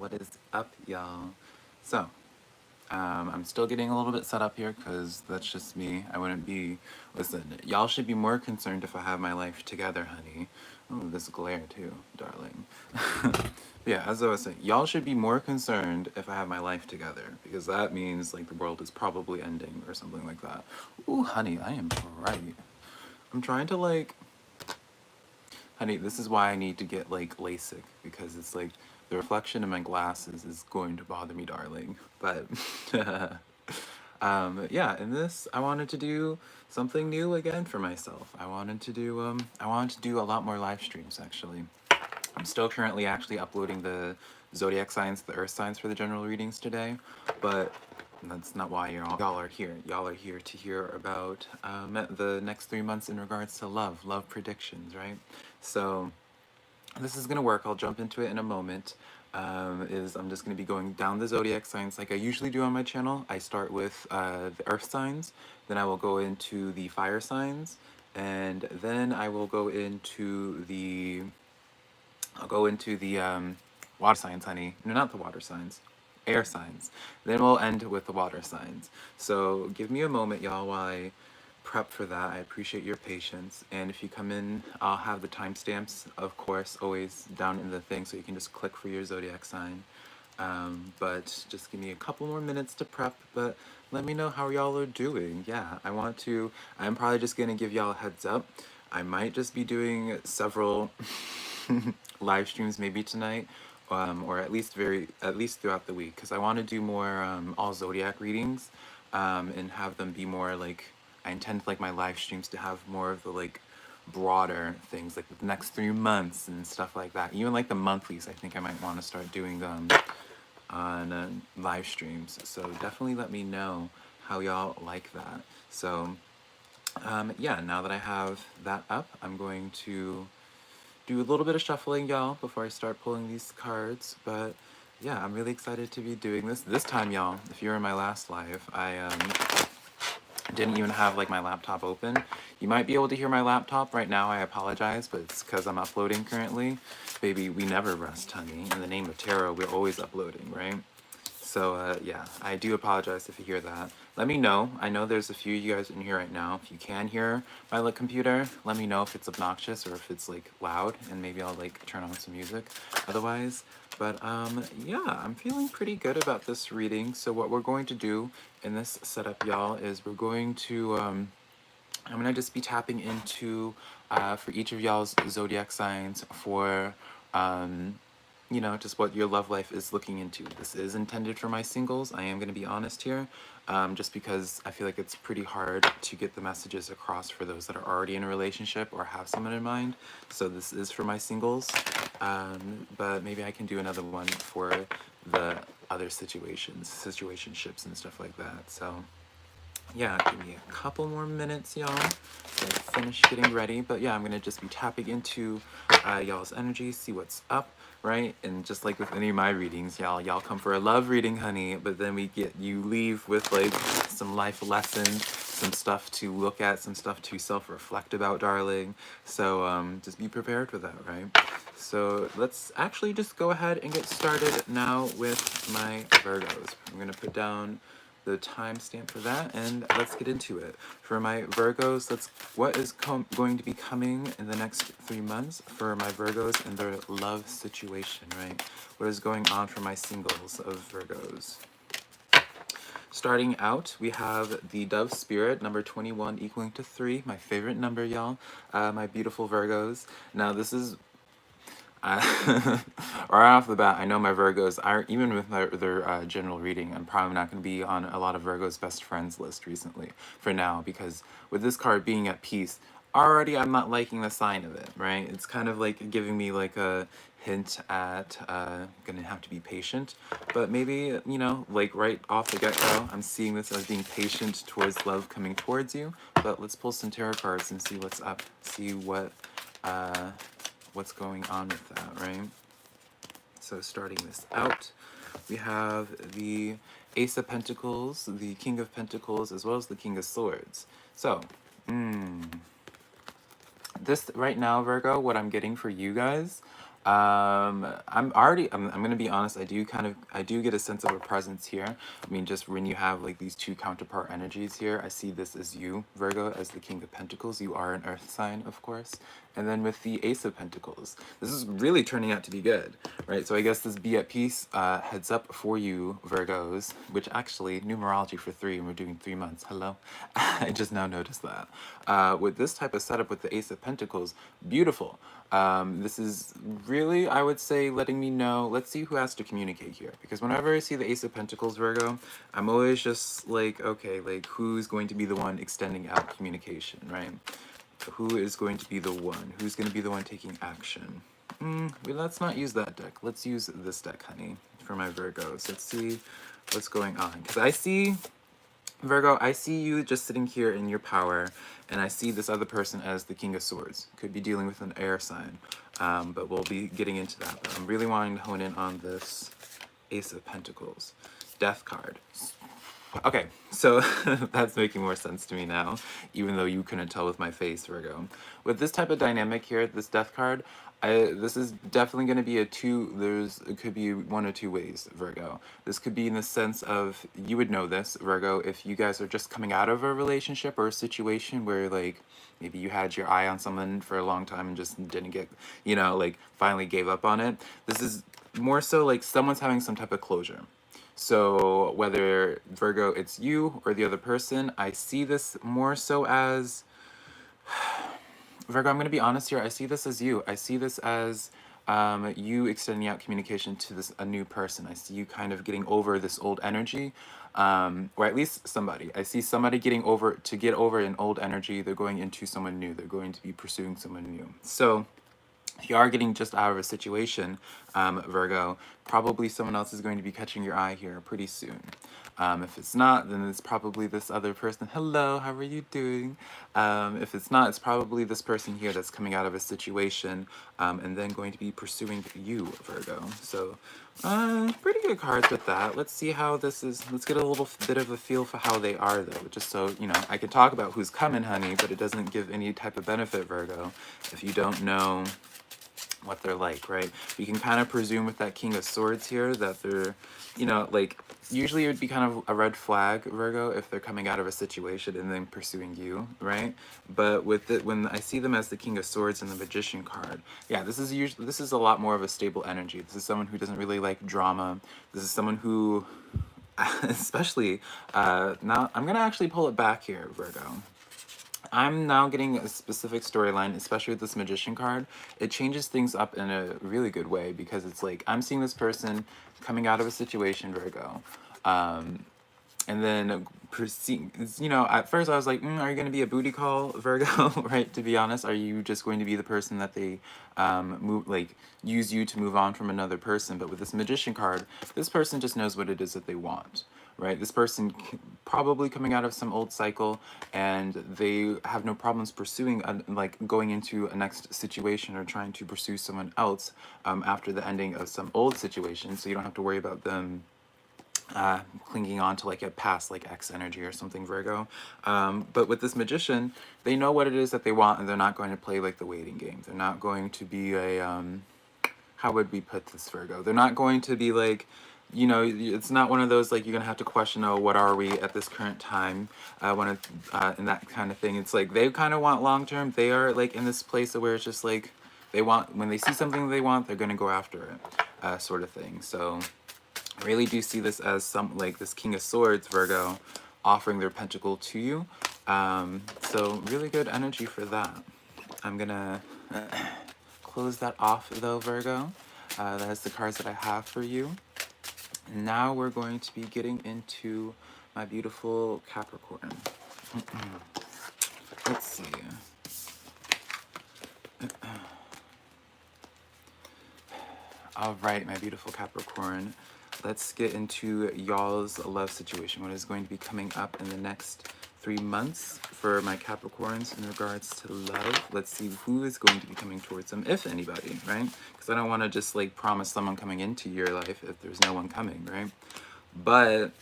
What is up, y'all? So, I'm still getting a little bit set up here because that's just me. I wouldn't be. Listen, y'all should be more concerned if I have my life together, honey. Oh, this glare too, darling. Yeah, as I was saying, y'all should be more concerned if I have my life together because that means like the world is probably ending or something like that. Ooh, honey, I am bright. I'm trying to like Honey, this is why I need to get like LASIK because it's like the reflection in my glasses is going to bother me, darling. But yeah, in this I wanted to do something new again for myself. I wanted to do a lot more live streams actually. I'm still currently actually uploading the zodiac signs, the earth signs for the general readings today, but that's not why y'all are here. Y'all are here to hear about the next 3 months in regards to love predictions, right? So this is gonna work. I'll jump into it in a moment. I'm just gonna be going down the zodiac signs like I usually do on my channel. I start with the earth signs, then I will go into the fire signs, and then I will go into the water signs, honey. No, not the water signs. Air signs. Then we'll end with the water signs. So give me a moment, y'all, while I prep for that. I appreciate your patience. And if you come in, I'll have the timestamps, of course, always down in the thing, so you can just click for your zodiac sign. But just give me a couple more minutes to prep, but let me know how y'all are doing. Yeah, I'm probably just gonna give y'all a heads up. I might just be doing several live streams maybe tonight, or at least throughout the week, because I want to do more all zodiac readings, and have them be more like I intend like my live streams to have more of the like broader things like the next 3 months and stuff like that. Even like the monthlies, I think I might want to start doing on live streams. So definitely let me know how y'all like that. So yeah, now that I have that up, I'm going to do a little bit of shuffling, y'all, before I start pulling these cards. But yeah, I'm really excited to be doing this. This time, y'all, if you were in my last live, I didn't even have like my laptop open. You might be able to hear my laptop right now. I apologize, but it's because I'm uploading currently. Baby, we never rest, honey. In the name of tarot, we're always uploading, right? So yeah, I do apologize if you hear that. Let me know. I know there's a few of you guys in here right now. If you can hear my computer, let me know if it's obnoxious or if it's like loud, and maybe I'll like turn on some music otherwise. But yeah, I'm feeling pretty good about this reading. So what we're going to do in this setup, y'all, is we're going to I'm gonna just be tapping into for each of y'all's zodiac signs for you know, just what your love life is looking into. This is intended for my singles. I am going to be honest here, just because I feel like it's pretty hard to get the messages across for those that are already in a relationship or have someone in mind. So this is for my singles, but maybe I can do another one for the other situationships and stuff like that. So yeah, give me a couple more minutes, y'all, to finish getting ready. But yeah, I'm gonna just be tapping into y'all's energy, see what's up, right? And just like with any of my readings, y'all come for a love reading, honey, but then you leave with like some life lessons, some stuff to look at, some stuff to self-reflect about, darling. So just be prepared for that, right? So let's actually just go ahead and get started now with my Virgos. I'm gonna put down the timestamp for that, and let's get into it. For my Virgos, what is going to be coming in the next 3 months for my Virgos and their love situation, right? What is going on for my singles of Virgos? Starting out, we have the Dove Spirit, number 21 equaling to 3, my favorite number, y'all, my beautiful Virgos. Now, this is right off the bat, I know my Virgos are, even with their general reading, I'm probably not going to be on a lot of Virgos' best friends list recently, for now, because with this card being at peace, already I'm not liking the sign of it, right? It's kind of like giving me like a hint at gonna have to be patient, but maybe, you know, like right off the get-go, I'm seeing this as being patient towards love coming towards you. But let's pull some tarot cards and see what's up, see what's going on with that, right? So starting this out, we have the Ace of Pentacles, the King of Pentacles, as well as the King of Swords. So, this right now, Virgo, what I'm getting for you guys, I'm gonna be honest, I do get a sense of a presence here. I mean, just when you have like these two counterpart energies here, I see this as you, Virgo, as the King of Pentacles. You are an earth sign, of course. And then with the Ace of Pentacles, this is really turning out to be good, right? So I guess this be at peace heads up for you, Virgos, which actually, numerology for 3, and we're doing 3 months. Hello? I just now noticed that. With this type of setup with the Ace of Pentacles, beautiful. This is really, I would say, letting me know, let's see who has to communicate here. Because whenever I see the Ace of Pentacles, Virgo, I'm always just like, okay, like who's going to be the one extending out communication, right? Who is going to be the one? Who's going to be the one taking action? Well, let's not use that deck. Let's use this deck, honey, for my Virgos. Let's see what's going on. Because I see, Virgo, I see you just sitting here in your power, and I see this other person as the King of Swords. Could be dealing with an air sign, but we'll be getting into that. But I'm really wanting to hone in on this Ace of Pentacles. Death card. Okay, so that's making more sense to me now, even though you couldn't tell with my face, Virgo. With this type of dynamic here, this death card, this is definitely going to be it could be one or two ways, Virgo. This could be in the sense of, you would know this, Virgo, if you guys are just coming out of a relationship or a situation where, like, maybe you had your eye on someone for a long time and just didn't get, like, finally gave up on it. This is more so like someone's having some type of closure. So whether, Virgo, it's you or the other person, I see this more so as, Virgo, I'm going to be honest here, I see this as you. I see this as you extending out communication to a new person. I see you kind of getting over this old energy, or at least somebody. I see somebody get over an old energy. They're going into someone new. They're going to be pursuing someone new. So if you are getting just out of a situation, Virgo, probably someone else is going to be catching your eye here pretty soon. If it's not, then it's probably this other person. Hello, how are you doing? If it's not, it's probably this person here that's coming out of a situation and then going to be pursuing you, Virgo. So, pretty good cards with that. Let's see how this is. Let's get a little bit of a feel for how they are, though. Just so, I can talk about who's coming, honey, but it doesn't give any type of benefit, Virgo, if you don't know what they're like, right? You can kind of presume with that King of Swords here that they're, like, usually it would be kind of a red flag, Virgo, if they're coming out of a situation and then pursuing you, right? But with it, when I see them as the King of Swords and the Magician card, yeah, this is a lot more of a stable energy. This is someone who doesn't really like drama. This is someone who, especially, now I'm gonna actually pull it back here, Virgo. I'm now getting a specific storyline, especially with this Magician card. It changes things up in a really good way because it's like, I'm seeing this person coming out of a situation, Virgo. And then proceed, at first I was like, are you going to be a booty call, Virgo, right? To be honest, are you just going to be the person that they use you to move on from another person? But with this Magician card, this person just knows what it is that they want, right? This person probably coming out of some old cycle and they have no problems pursuing, going into a next situation or trying to pursue someone else after the ending of some old situation. So you don't have to worry about them clinging on to like a past like X energy or something, Virgo. But with this Magician, they know what it is that they want and they're not going to play like the waiting game. They're not going to be a, how would we put this, Virgo? They're not going to be like, it's not one of those like you're gonna have to question, oh, what are we at this current time, and that kind of thing. It's like they kind of want long term. They are like in this place where it's just like they want, when they see something they want, they're gonna go after it, sort of thing. So I really do see this as this King of Swords, Virgo, offering their pentacle to you. So really good energy for that. I'm gonna close that off though, Virgo. That is the cards that I have for you. Now we're going to be getting into my beautiful Capricorn. Let's see. All right, my beautiful Capricorn. Let's get into y'all's love situation. What is going to be coming up in the next 3 months for my Capricorns in regards to love. Let's see who is going to be coming towards them, if anybody, right? Because I don't want to just like promise someone coming into your life if there's no one coming, right? But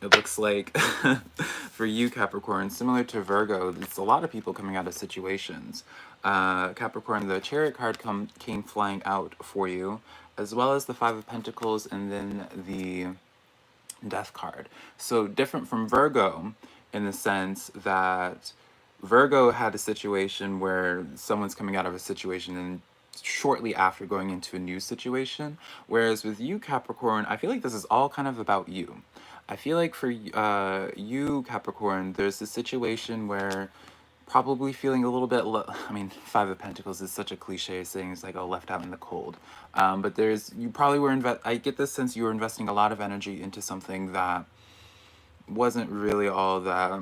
it looks like for you, Capricorn, similar to Virgo, it's a lot of people coming out of situations. Capricorn, the Chariot card came flying out for you, as well as the Five of Pentacles and then the Death card. So different from Virgo in the sense that Virgo had a situation where someone's coming out of a situation and shortly after going into a new situation. Whereas with you, Capricorn, I feel like this is all kind of about you. I feel like for you, Capricorn, there's a situation where probably feeling a little bit, I mean, Five of Pentacles is such a cliche saying, it's like, oh, left out in the cold. But you probably were, I get this sense you were investing a lot of energy into something that wasn't really all that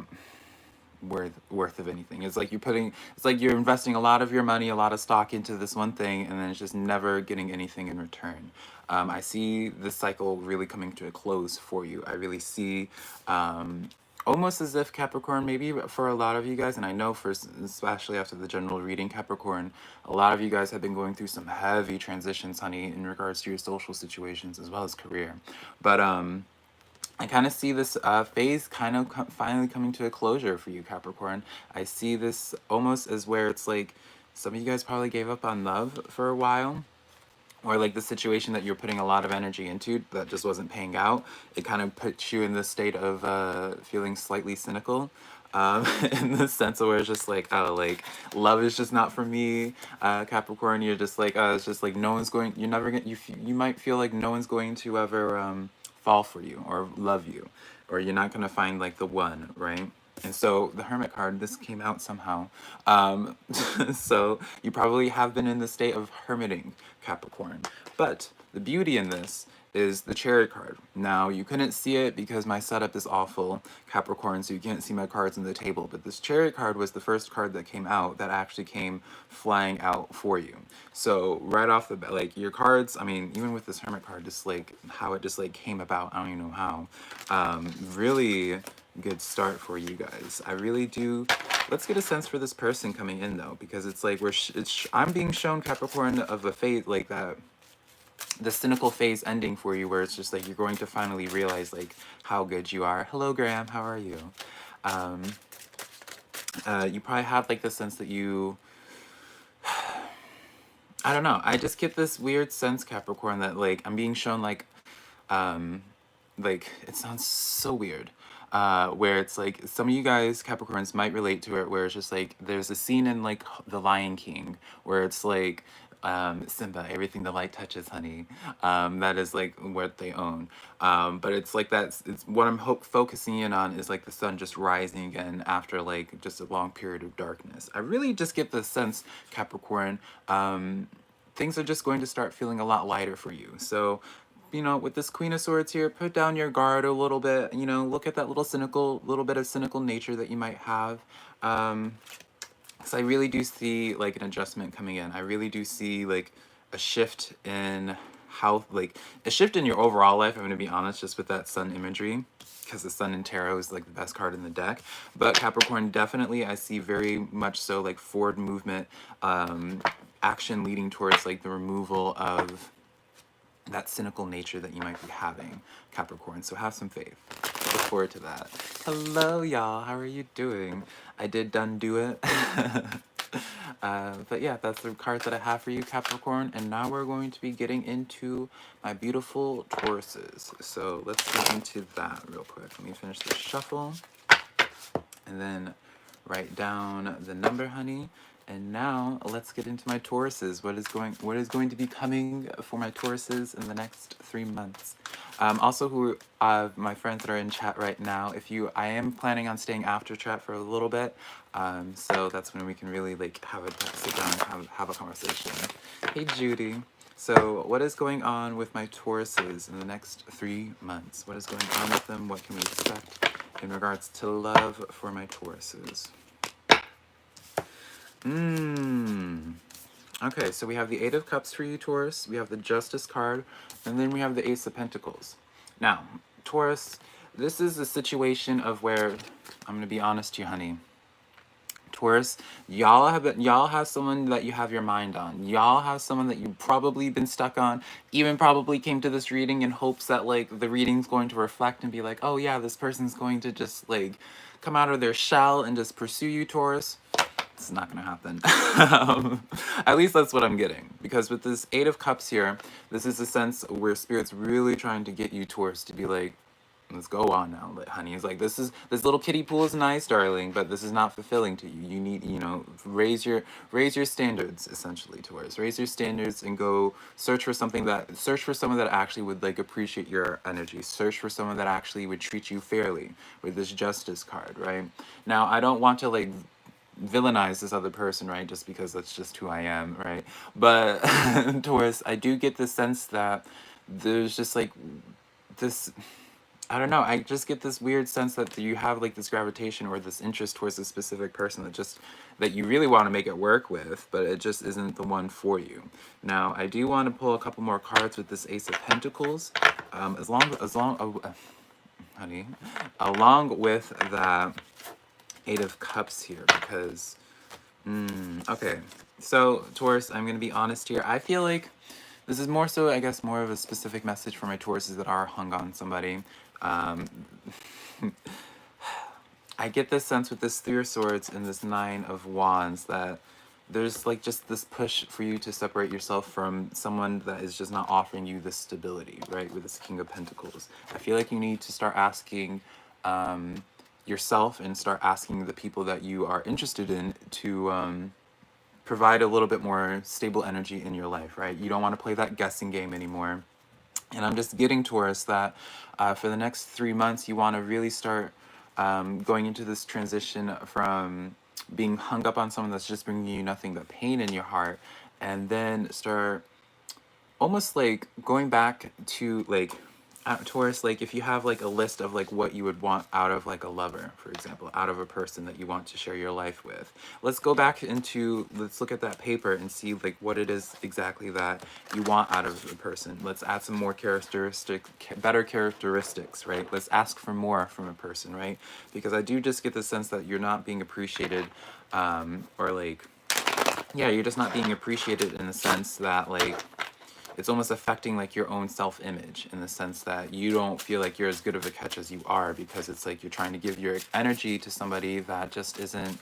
worth of anything. It's like you're investing a lot of your money, a lot of stock into this one thing, and then it's just never getting anything in return. I see this cycle really coming to a close for you. I really see almost as if Capricorn, maybe for a lot of you guys, and I know especially after the general reading, Capricorn, a lot of you guys have been going through some heavy transitions, honey, in regards to your social situations as well as career. But I kind of see this phase kind of finally coming to a closure for you, Capricorn. I see this almost as where it's like some of you guys probably gave up on love for a while, or like the situation that you're putting a lot of energy into that just wasn't paying out. It kind of puts you in this state of feeling slightly cynical. In the sense of where it's just like, oh, like love is just not for me, Capricorn. You're just like, it's just like no one's going. You're never gonna. You might feel like no one's going to ever fall for you or love you, or you're not gonna find like the one, right? And so the Hermit card, this came out somehow. So you probably have been in the state of hermiting, Capricorn. But the beauty in this is the Chariot card. Now, you couldn't see it because my setup is awful, Capricorn, so you can't see my cards on the table. But this Chariot card was the first card that came out that actually came flying out for you. So right off the bat, like your cards, I mean, even with this Hermit card, just like how it just like came about, I don't even know how. Really good start for you guys. I really do. Let's get a sense for this person coming in though, because it's like I'm being shown, Capricorn, of a fate like that, the cynical phase ending for you, where it's just like you're going to finally realize like how good you are. Hello, Graham. How are you? You probably have like the sense that you, I don't know. I just get this weird sense, Capricorn, that like I'm being shown like it sounds so weird. Where it's like some of you guys, Capricorns, might relate to it, where it's just like there's a scene in like The Lion King where it's like Simba, everything the light touches, honey. That is like what they own. But it's like it's what I'm focusing in on is like the sun just rising again after like just a long period of darkness. I really just get the sense, Capricorn, things are just going to start feeling a lot lighter for you. So, you know, with this Queen of Swords here, put down your guard a little bit, you know, look at that little bit of cynical nature that you might have. Because I really do see like an adjustment coming in. I really do see like a shift in a shift in your overall life. I'm going to be honest, just with that sun imagery, because the sun in tarot is like the best card in the deck. But Capricorn, definitely I see very much so like forward movement, action leading towards like the removal of that cynical nature that you might be having, Capricorn. So have some faith. Look forward to that. Hello, y'all. How are you doing? I did done do it. But yeah, that's the cards that I have for you, Capricorn. And now we're going to be getting into my beautiful Tauruses. So let's get into that real quick. Let me finish the shuffle. And then write down the number, honey. And now let's get into my Tauruses. What is going to be coming for my Tauruses in the next 3 months? Also, my friends that are in chat right now, I am planning on staying after chat for a little bit. So that's when we can really like sit down and have a conversation. Hey, Judy. So what is going on with my Tauruses in the next 3 months? What is going on with them? What can we expect in regards to love for my Tauruses? Okay, so we have the Eight of Cups for you, Taurus. We have the Justice card, and then we have the Ace of Pentacles. Now, Taurus, this is a situation of where, I'm going to be honest to you, honey. Taurus, y'all have someone that you have your mind on. Y'all have someone that you've probably been stuck on, even probably came to this reading in hopes that like the reading's going to reflect and be like, oh yeah, this person's going to just like come out of their shell and just pursue you, Taurus. It's not gonna happen. At least that's what I'm getting. Because with this Eight of Cups here, this is a sense where Spirit's really trying to get you, Taurus, to be like, let's go on now, honey. It's like, this little kiddie pool is nice, darling, but this is not fulfilling to you. You need, you know, raise your standards, essentially, Taurus. Raise your standards and go search for someone that actually would like appreciate your energy. Search for someone that actually would treat you fairly with this Justice card, right? Now, I don't want to like villainize this other person, right? Just because that's just who I am, right? But Taurus, I do get the sense that there's just like this, I don't know, I just get this weird sense that you have like this gravitation or this interest towards a specific person that you really want to make it work with, but it just isn't the one for you. Now, I do want to pull a couple more cards with this Ace of Pentacles, honey, along with that Eight of Cups here, because, okay, so Taurus, I'm going to be honest here. I feel like this is more so, I guess, more of a specific message for my Tauruses that are hung on somebody. I get this sense with this Three of Swords and this Nine of Wands that there's like just this push for you to separate yourself from someone that is just not offering you this stability, right? With this King of Pentacles. I feel like you need to start asking yourself and start asking the people that you are interested in to provide a little bit more stable energy in your life, right? You don't want to play that guessing game anymore. And I'm just getting, Taurus, that for the next 3 months, you want to really start going into this transition from being hung up on someone that's just bringing you nothing but pain in your heart, and then start almost like going back to like, Taurus, like if you have like a list of like what you would want out of like a lover, for example, out of a person that you want to share your life with, let's go back into, let's look at that paper and see like what it is exactly that you want out of a person. Let's add some more better characteristics, right? Let's ask for more from a person, right? Because I do just get the sense that you're not being appreciated, or like, yeah, you're just not being appreciated in the sense that like, it's almost affecting like your own self-image in the sense that you don't feel like you're as good of a catch as you are, because it's like you're trying to give your energy to somebody that just isn't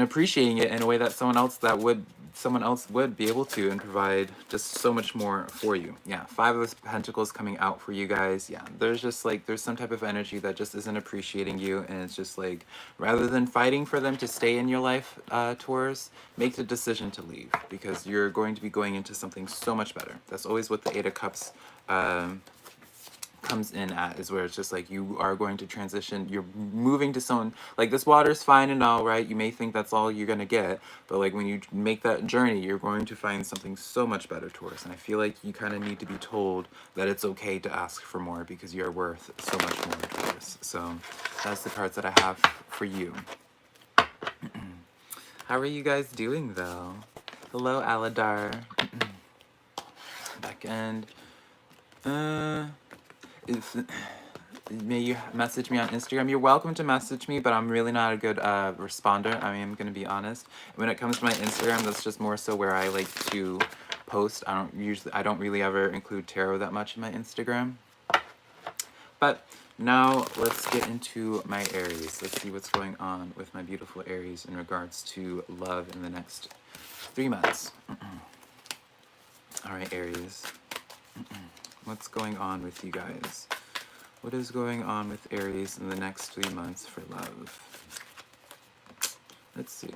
appreciating it in a way that someone else would be able to and provide just so much more for you. Yeah, Five of Pentacles coming out for you guys. Yeah, there's just like, there's some type of energy that just isn't appreciating you, and it's just like, rather than fighting for them to stay in your life, Taurus, make the decision to leave, because you're going to be going into something so much better. That's always what the Eight of Cups comes in at, is where it's just like you are going to transition, you're moving to someone, like this water's fine and all, right? You may think that's all you're gonna get, but like when you make that journey, you're going to find something so much better, Taurus. And I feel like you kind of need to be told that it's okay to ask for more, because you're worth so much more, Taurus. So that's the cards that I have for you. How are you guys doing though? Hello, Aladar. Back end. May you message me on Instagram? You're welcome to message me, but I'm really not a good responder. I mean, I'm gonna be honest. When it comes to my Instagram, that's just more so where I like to post. I don't really ever include tarot that much in my Instagram. But now let's get into my Aries. Let's see what's going on with my beautiful Aries in regards to love in the next 3 months. All right, Aries. What's going on with you guys? What is going on with Aries in the next 3 months for love? Let's see.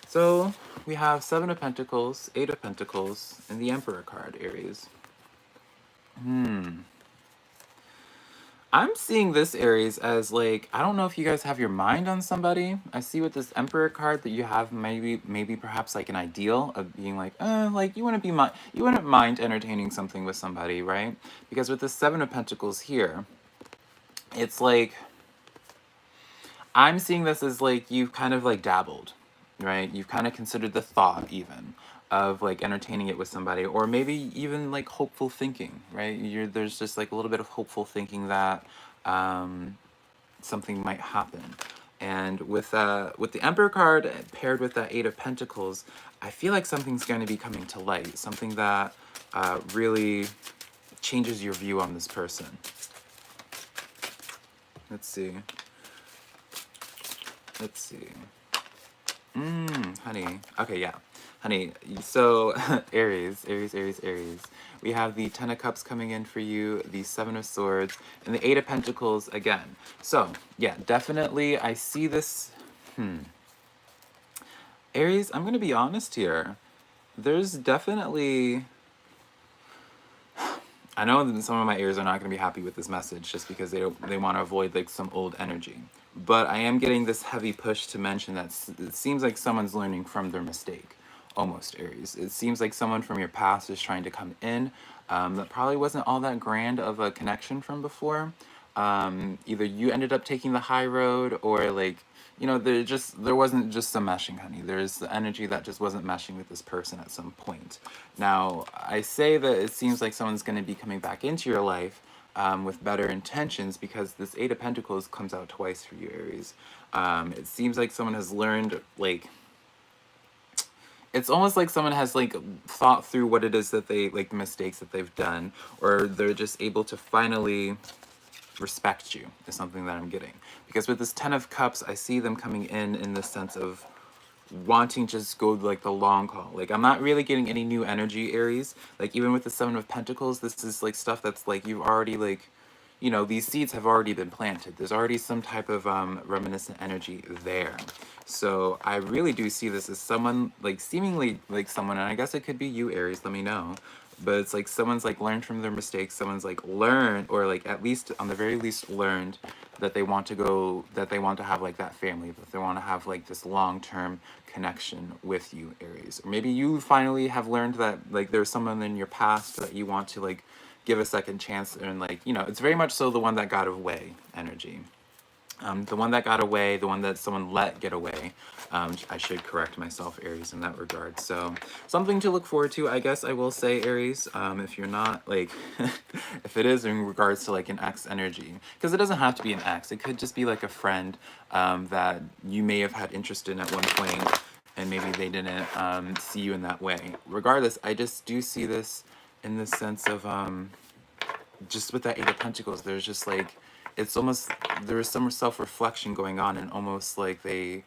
So we have Seven of Pentacles, Eight of Pentacles, and the Emperor card, Aries. I'm seeing this, Aries, as like, I don't know if you guys have your mind on somebody. I see with this Emperor card that you have maybe perhaps like an ideal of being like you wouldn't mind entertaining something with somebody, right? Because with the Seven of Pentacles here, it's like, I'm seeing this as like you've kind of like dabbled, right? You've kind of considered the thought even of like entertaining it with somebody, or maybe even like hopeful thinking, right? There's just like a little bit of hopeful thinking that something might happen. And with the Emperor card paired with that Eight of Pentacles, I feel like something's going to be coming to light. Something that really changes your view on this person. Let's see. Let's see. Honey. Okay, yeah. Honey, so Aries. We have the Ten of Cups coming in for you, the Seven of Swords, and the Eight of Pentacles again. So, yeah, definitely I see this. Aries, I'm going to be honest here. There's definitely... I know that some of my ears are not going to be happy with this message just because they want to avoid like some old energy. But I am getting this heavy push to mention that it seems like someone's learning from their mistake. Almost, Aries. It seems like someone from your past is trying to come in. That probably wasn't all that grand of a connection from before. Either you ended up taking the high road, or like, you know, there wasn't just some meshing, honey. There's the energy that just wasn't meshing with this person at some point. Now, I say that it seems like someone's going to be coming back into your life with better intentions, because this Eight of Pentacles comes out twice for you, Aries. It seems like someone has learned, like, it's almost like someone has like thought through what it is that they, like, the mistakes that they've done, or they're just able to finally respect you, is something that I'm getting. Because with this Ten of Cups, I see them coming in the sense of wanting to just go like the long haul. Like, I'm not really getting any new energy, Aries. Like, even with the Seven of Pentacles, this is like stuff that's like you've already, like, you know, these seeds have already been planted. There's already some type of reminiscent energy there. So I really do see this as someone, like, seemingly like someone, and I guess it could be you, Aries, let me know. But it's like someone's like learned from their mistakes. Someone's like learned, or like at least on the very least learned that they want to go, that they want to have like that family, that they want to have like this long-term connection with you, Aries. Or maybe you finally have learned that like there's someone in your past that you want to like give a second chance, and like, you know, it's very much so the one that got away energy. The one that got away, the one that someone let get away. I should correct myself, Aries, in that regard. So something to look forward to, I guess I will say, Aries, if you're not, like, if it is in regards to, like, an ex energy. Because it doesn't have to be an ex. It could just be, like, a friend that you may have had interest in at one point, and maybe they didn't see you in that way. Regardless, I just do see this in the sense of, just with that Eight of Pentacles, there's just, like, it's almost, there is some self-reflection going on, and almost like they,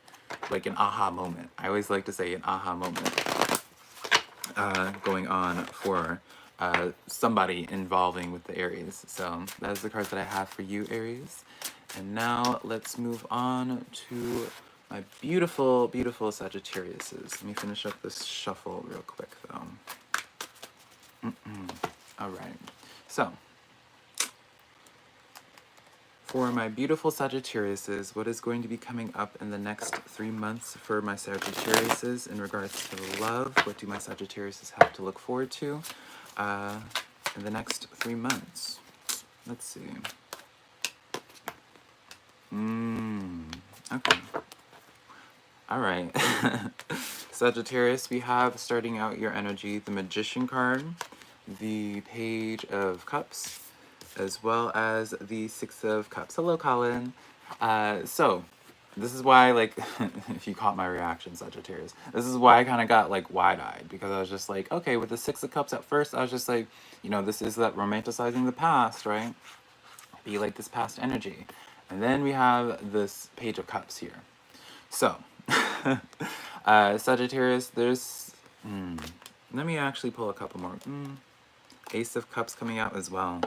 like an aha moment. I always like to say an aha moment going on for somebody involving with the Aries. So that is the cards that I have for you, Aries. And now let's move on to my beautiful, beautiful Sagittariuses. Let me finish up this shuffle real quick, though. All right. So, for my beautiful Sagittariuses, what is going to be coming up in the next 3 months for my Sagittariuses in regards to love? What do my Sagittariuses have to look forward to in the next 3 months? Let's see. Okay. All right. Sagittarius, we have, starting out your energy, the Magician card, the Page of Cups, as well as the Six of Cups. Hello, Colin. So, this is why, like, if you caught my reaction, Sagittarius, this is why I kind of got, like, wide-eyed, because I was just like, okay, with the Six of Cups at first, I was just like, you know, this is that romanticizing the past, right? Be like this past energy. And then we have this Page of Cups here. So, Sagittarius, there's, let me actually pull a couple more. Ace of Cups coming out as well.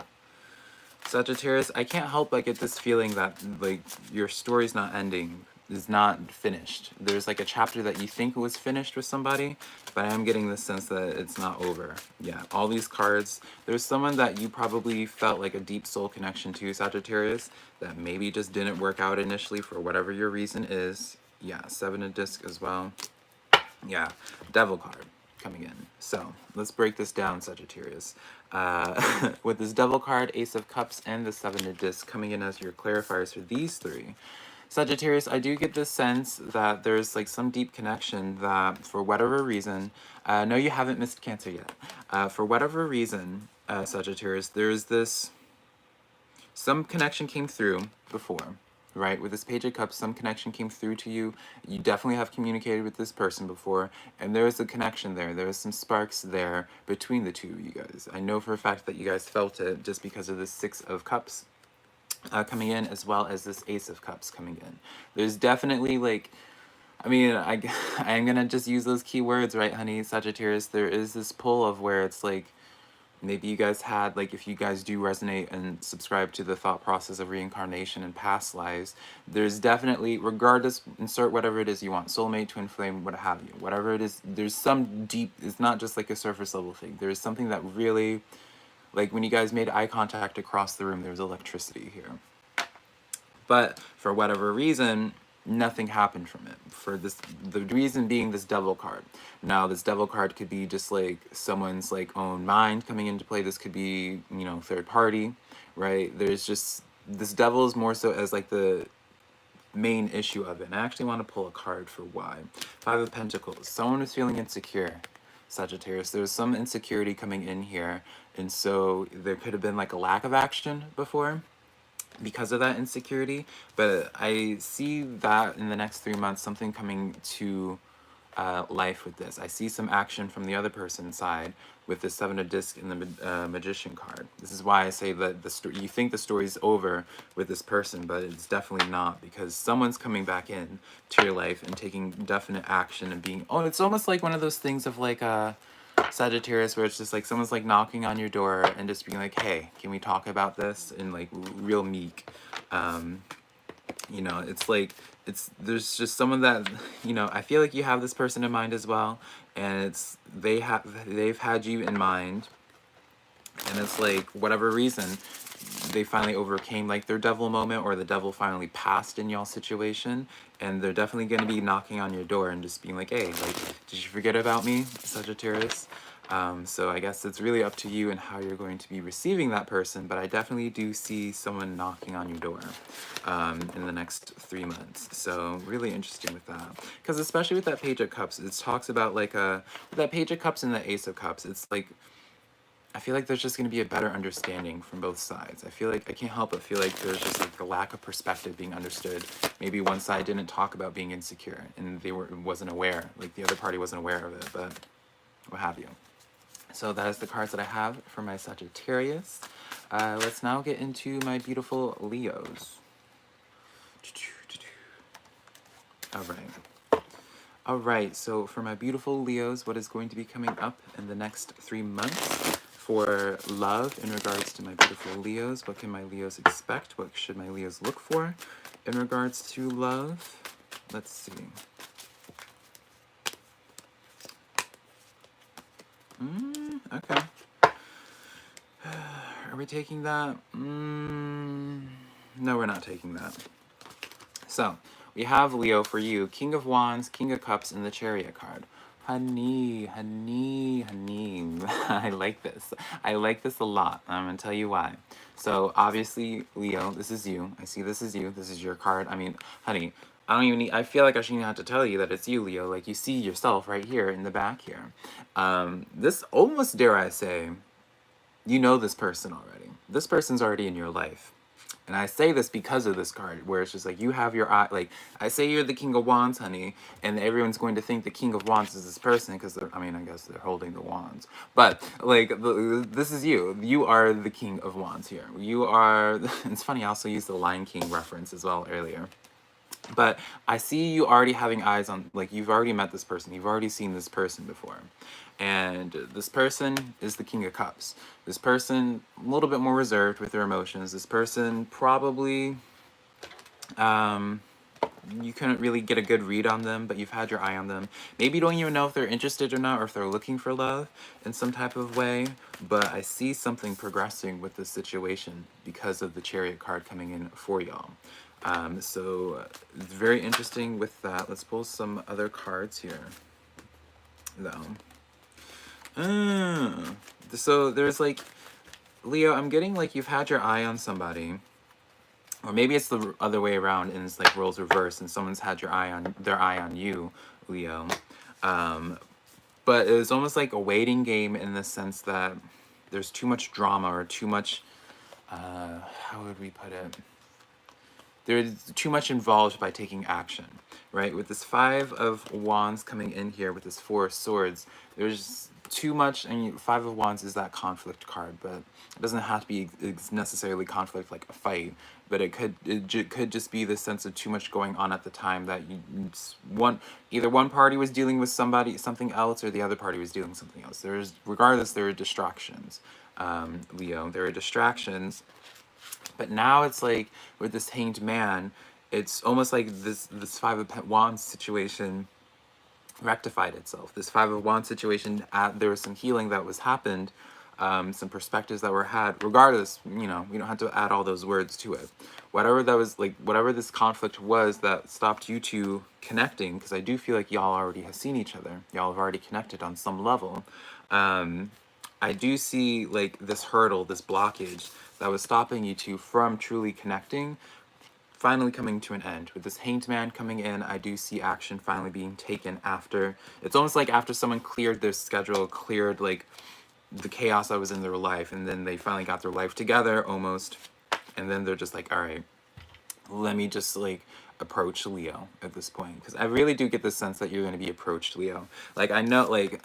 Sagittarius, I can't help but get this feeling that, like, your story's not ending, is not finished. There's, like, a chapter that you think was finished with somebody, but I am getting the sense that it's not over. Yeah, all these cards, there's someone that you probably felt like a deep soul connection to, Sagittarius, that maybe just didn't work out initially for whatever your reason is. Yeah, Seven of Discs as well. Yeah, Devil card coming in. So let's break this down, Sagittarius. With this Devil card, Ace of Cups, and the Seven of Discs coming in as your clarifiers for these three, Sagittarius, I do get this sense that there's like some deep connection that, for whatever reason, no, you haven't missed Cancer yet. For whatever reason, Sagittarius, there's this, some connection came through before, right? With this Page of Cups, some connection came through to you. You definitely have communicated with this person before, and there is a connection there. There is some sparks there between the two of you guys. I know for a fact that you guys felt it just because of the Six of Cups coming in, as well as this Ace of Cups coming in. There's definitely like, I mean, I'm gonna just use those keywords, right, honey, Sagittarius. There is this pull of where it's like, maybe you guys had, like, if you guys do resonate and subscribe to the thought process of reincarnation and past lives, there's definitely, regardless, insert whatever it is you want, soulmate, twin flame, what have you, whatever it is, there's some deep, it's not just like a surface level thing. There's something that really, like when you guys made eye contact across the room, there was electricity here. But for whatever reason, nothing happened from it. For this, the reason being this Devil card. Now, this Devil card could be just like someone's like own mind coming into play. This could be, you know, third party, right? There's just, this Devil is more so as like the main issue of it. And I actually want to pull a card for why. Five of Pentacles. Someone is feeling insecure, Sagittarius. There's some insecurity coming in here. And so there could have been like a lack of action before because of that insecurity, but I see that in the next 3 months, something coming to life with this. I see some action from the other person's side with the Seven of Discs and the Magician card. This is why I say that you think the story's over with this person, but it's definitely not, because someone's coming back in to your life and taking definite action and being, oh, it's almost like one of those things of like Sagittarius, where it's just like someone's like knocking on your door and just being like, hey, can we talk about this, in like real meek. You know, it's like, there's just someone that, you know, I feel like you have this person in mind as well, and it's they've had you in mind, and it's like whatever reason they finally overcame like their devil moment, or the devil finally passed in y'all situation, and they're definitely going to be knocking on your door and just being like, hey, like, did you forget about me, Sagittarius? So I guess it's really up to you and how you're going to be receiving that person, but I definitely do see someone knocking on your door in the next 3 months. So really interesting with that, because especially with that Page of Cups, it talks about like with that Page of Cups and the Ace of Cups, it's like, I feel like there's just going to be a better understanding from both sides. I feel like, I can't help but feel like there's just like a lack of perspective being understood. Maybe one side didn't talk about being insecure and wasn't aware, like the other party wasn't aware of it, but what have you. So that is the cards that I have for my Sagittarius. Let's now get into my beautiful Leos. All right, so for my beautiful Leos, what is going to be coming up in the next 3 months for love in regards to my beautiful Leos? What can my Leos expect? What should my Leos look for in regards to love? Let's see. Okay. Are we taking that? No, we're not taking that. So, we have Leo for you, King of Wands, King of Cups, and the Chariot card. Honey, honey, honey. I like this. I like this a lot. I'm going to tell you why. So, obviously, Leo, this is you. I see this is you. This is your card. I mean, honey, I don't even need, I feel like I shouldn't have to tell you that it's you, Leo. Like, you see yourself right here in the back here. This, almost dare I say, you know this person already. This person's already in your life. And I say this because of this card, where it's just like, you have your eye, like, I say you're the King of Wands, honey, and everyone's going to think the King of Wands is this person, because I mean, I guess they're holding the wands. But, like, this is you. You are the King of Wands here. You are, it's funny, I also used the Lion King reference as well earlier. But I see you already having eyes on, like, you've already met this person. You've already seen this person before. And this person is the King of Cups. This person, a little bit more reserved with their emotions. This person probably, you couldn't really get a good read on them, but you've had your eye on them. Maybe you don't even know if they're interested or not, or if they're looking for love in some type of way. But I see something progressing with this situation because of the Chariot card coming in for y'all. So it's very interesting with that. Let's pull some other cards here, though. So there's like, Leo, I'm getting like you've had your eye on somebody, or maybe it's the other way around and it's like roles reversed and someone's had their eye on you, Leo. But it was almost like a waiting game in the sense that there's too much drama or too much, how would we put it? there's too much involved by taking action, right? With this Five of Wands coming in here with this Four of Swords, there's too much. And Five of Wands is that conflict card, but it doesn't have to be necessarily conflict like a fight, but it could just be the sense of too much going on at the time, that either one party was dealing with something else, or the other party was dealing with something else. Regardless, there are distractions, Leo. There are distractions. But now it's like with this Hanged Man, it's almost like this Five of Wands situation rectified itself. This Five of Wands situation, there was some healing that was happened, some perspectives that were had. Regardless, you know, we don't have to add all those words to it. Whatever that was, like, whatever this conflict was that stopped you two connecting, because I do feel like y'all already have seen each other. Y'all have already connected on some level. I do see like this hurdle, this blockage that was stopping you two from truly connecting, finally coming to an end. With this Hanged Man coming in, I do see action finally being taken after. It's almost like after someone cleared their schedule, cleared like the chaos that was in their life, and then they finally got their life together almost. And then they're just like, all right, let me just like approach Leo at this point. Because I really do get the sense that you're going to be approached, Leo. Like, I know, like,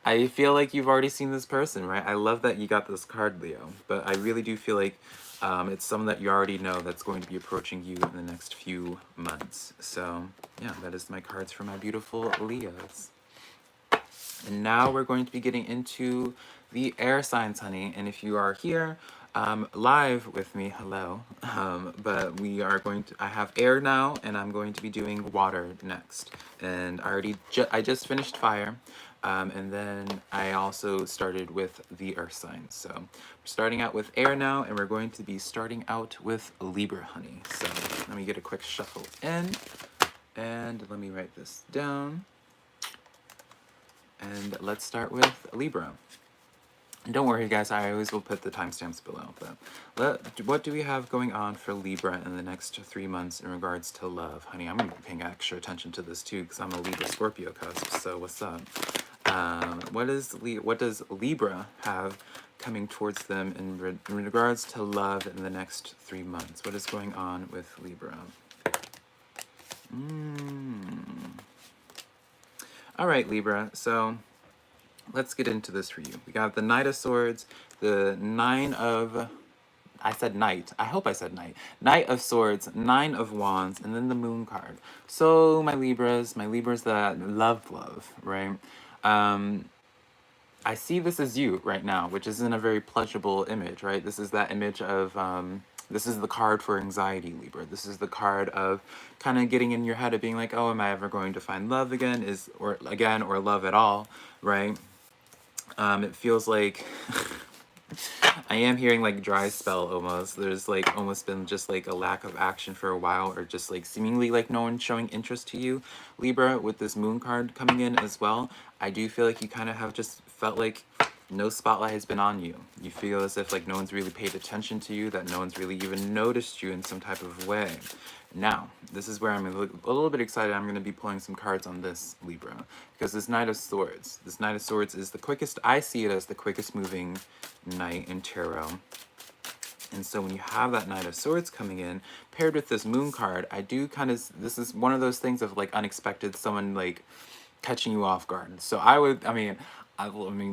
I feel like you've already seen this person, right? I love that you got this card, Leo. But I really do feel like it's someone that you already know that's going to be approaching you in the next few months. So, yeah, that is my cards for my beautiful Leos. And now we're going to be getting into the air signs, honey. And if you are here live with me, hello. But we are going to, I have air now, and I'm going to be doing water next. And I just finished fire. And then I also started with the earth signs. So we're starting out with air now, and we're going to be starting out with Libra, honey. So let me get a quick shuffle in, and let me write this down. And let's start with Libra. And don't worry, guys, I always will put the timestamps below. But what do we have going on for Libra in the next 3 months in regards to love? Honey, I'm going to be paying extra attention to this, too, because I'm a Libra-Scorpio cusp, so what's up? What does Libra have coming towards them in regards to love in the next 3 months? What is going on with Libra? All right, Libra, so let's get into this for you. We got the Knight of Swords, the Nine of... I said Knight. I hope I said Knight. Knight of Swords, Nine of Wands, and then the Moon card. So, my Libras that love, right? I see this as you right now, which isn't a very pleasurable image, right? This is that image of... this is the card for anxiety, Libra. This is the card of kind of getting in your head of being like, oh, am I ever going to find love again? Or love at all, right? It feels like I am hearing like dry spell almost. There's like almost been just like a lack of action for a while, or just like seemingly like no one showing interest to you, Libra, with this Moon card coming in as well. I do feel like you kind of have just felt like no spotlight has been on you. You feel as if like no one's really paid attention to you, that no one's really even noticed you in some type of way. Now, this is where I'm a little bit excited. I'm going to be pulling some cards on this, Libra, because this Knight of Swords is the quickest, I see it as the quickest moving knight in tarot. And so when you have that Knight of Swords coming in, paired with this Moon card, I do kind of, this is one of those things of like unexpected, someone like catching you off guard. So I mean,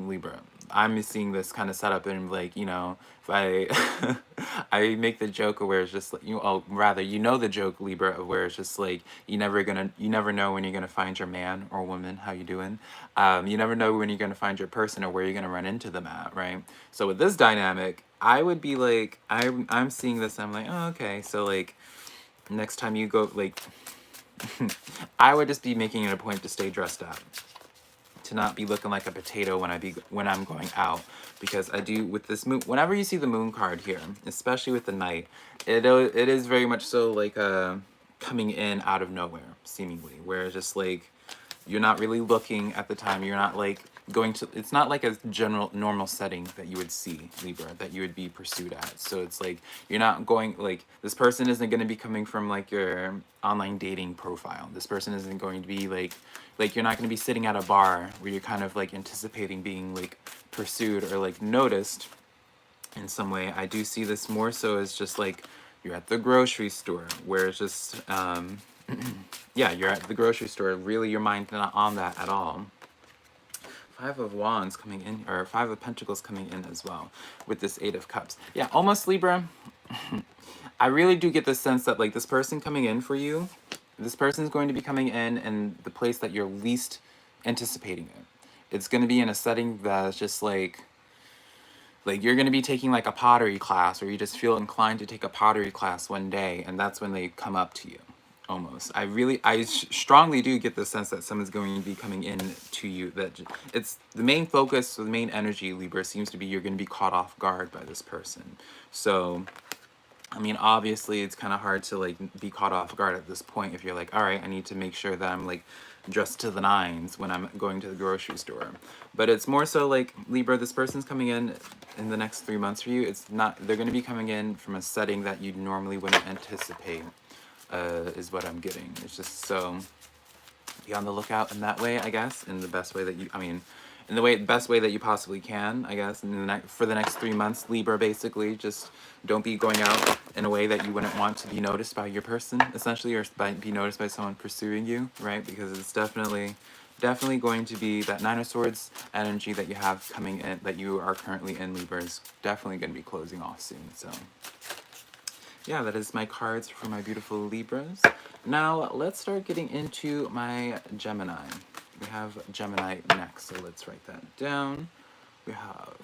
Libra, I'm seeing this kind of setup, and like, you know, if I I make the joke of where it's just like, the joke, Libra, of where it's just like you never know when you're gonna find your man or woman. How you doing? You never know when you're gonna find your person or where you're gonna run into them at, right? So with this dynamic, I would be like, I'm seeing this, and I'm like, oh, okay, so like next time you go, like I would just be making it a point to stay dressed up, to not be looking like a potato when I'm going out, because I do with this moon. Whenever you see the Moon card here, especially with the Knight, it is very much so like coming in out of nowhere, seemingly, where it's just like you're not really looking at the time. You're not like going to. It's not like a general normal setting that you would see, Libra, that you would be pursued at. So it's like you're not going, like, this person isn't going to be coming from like your online dating profile. This person isn't going to be like you're not going to be sitting at a bar where you're kind of like anticipating being like pursued or like noticed in some way. I do see this more so as just like You're at the grocery store where it's just, yeah, you're at the grocery store. Really, your mind's not on that at all. Five of Wands coming in, or Five of Pentacles coming in as well with this Eight of Cups. Yeah, almost Libra. I really do get the sense that like this person coming in for you, this person's going to be coming in the place that you're least anticipating it. It's going to be in a setting that's just like you're going to be taking like a pottery class, or you just feel inclined to take a pottery class one day, and that's when they come up to you. Almost. I strongly do get the sense that someone's going to be coming in to you. That it's the main focus, the main energy, Libra, seems to be you're going to be caught off guard by this person. So, I mean, obviously, it's kind of hard to like be caught off guard at this point if you're like, all right, I need to make sure that I'm like dressed to the nines when I'm going to the grocery store. But it's more so like, Libra, this person's coming in the next 3 months for you. It's not, they're going to be coming in from a setting that you normally wouldn't anticipate. Is what I'm getting. It's just so be on the lookout in that way, I guess, in the best way that you, I mean, in the best way that you possibly can, I guess, for the next 3 months, Libra, basically. Just don't be going out in a way that you wouldn't want to be noticed by your person, essentially, or be noticed by someone pursuing you, right? Because it's definitely going to be that Nine of Swords energy that you have coming in, that you are currently in, Libra, is definitely going to be closing off soon, so yeah, that is my cards for my beautiful Libras. Now, let's start getting into my Gemini. We have Gemini next, so let's write that down. We have...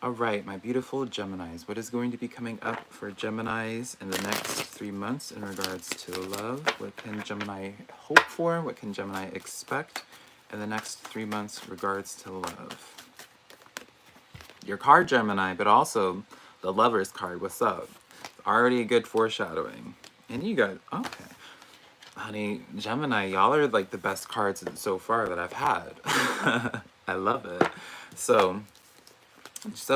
Alright, my beautiful Geminis. What is going to be coming up for Geminis in the next 3 months in regards to love? What can Gemini hope for? What can Gemini expect in the next 3 months in regards to love? Your card, Gemini, but also the Lover's card. What's up? Already a good foreshadowing. And you guys, okay. Honey, Gemini, y'all are like the best cards so far that I've had. I love it. So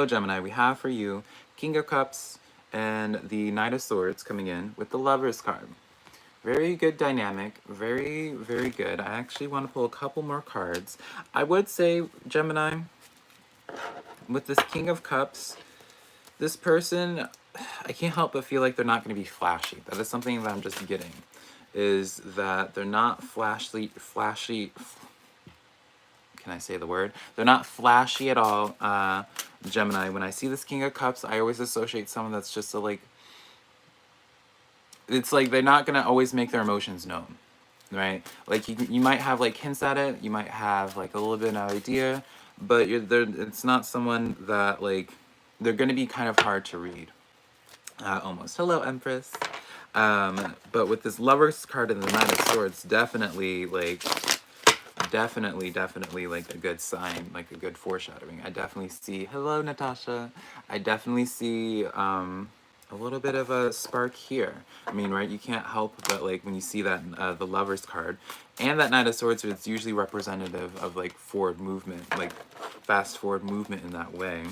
Gemini, we have for you King of Cups and the Knight of Swords coming in with the Lover's card. Very good dynamic. Very, very good. I actually want to pull a couple more cards. I would say, Gemini, with this King of Cups, this person, I can't help but feel like they're not going to be flashy. That is something that I'm just getting, is that they're not flashy, can I say the word? They're not flashy at all, Gemini. When I see this King of Cups, I always associate someone that's just a, like, it's like they're not going to always make their emotions known, right? Like, you might have, like, hints at it, you might have, like, a little bit of an idea, but it's not someone that, like, they're going to be kind of hard to read. Almost. Hello, Empress. But with this Lover's card and the Knight of Swords, definitely, like, like, a good sign, like, a good foreshadowing. I definitely see, hello, Natasha. I definitely see, a little bit of a spark here. I mean, right, you can't help but, like, when you see that, the Lover's card, and that Knight of Swords, it's usually representative of, like, forward movement, like, fast forward movement in that way.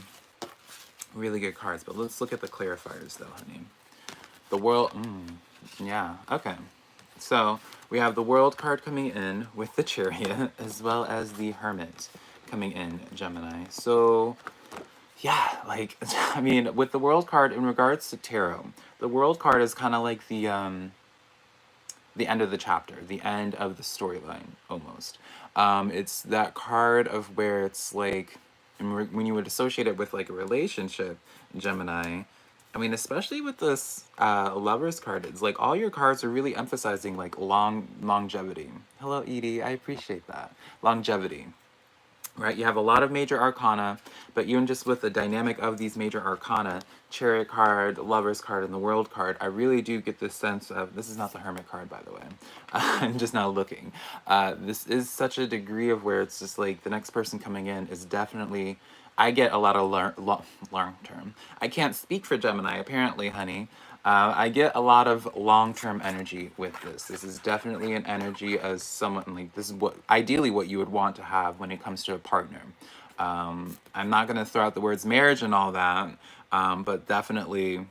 Really good cards, but let's look at the clarifiers, though, honey. The World, yeah, okay. So, we have the World card coming in with the Chariot, as well as the Hermit coming in, Gemini. So, yeah, like, I mean, with the World card, in regards to tarot, the World card is kind of like the end of the chapter, the end of the storyline, almost. It's that card of where it's like, when you would associate it with, like, a relationship, Gemini, I mean, especially with this Lover's card, it's like all your cards are really emphasizing, like, longevity. Hello, Edie, I appreciate that. Longevity. Right, you have a lot of major arcana, but even just with the dynamic of these major arcana, Chariot card, Lover's card, and the World card, I really do get this sense of, this is not the Hermit card, by the way, I'm just now looking. This is such a degree of where it's just like the next person coming in is definitely, I get a lot of long-term. I can't speak for Gemini, apparently, honey. I get a lot of long-term energy with this. This is definitely an energy as someone, like, this is ideally what you would want to have when it comes to a partner. I'm not going to throw out the words marriage and all that, but definitely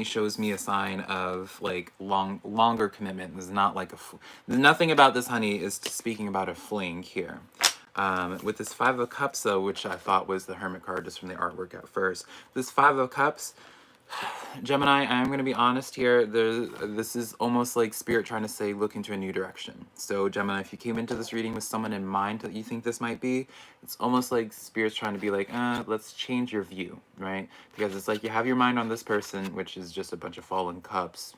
shows me a sign of, like, longer commitment. This is not like nothing about this, honey, is speaking about a fling here. With this Five of Cups, though, which I thought was the Hermit card just from the artwork at first, this Five of Cups, Gemini, I'm going to be honest here. This is almost like Spirit trying to say, look into a new direction. So, Gemini, if you came into this reading with someone in mind that you think this might be, it's almost like Spirit's trying to be like, let's change your view, right? Because it's like you have your mind on this person, which is just a bunch of fallen cups.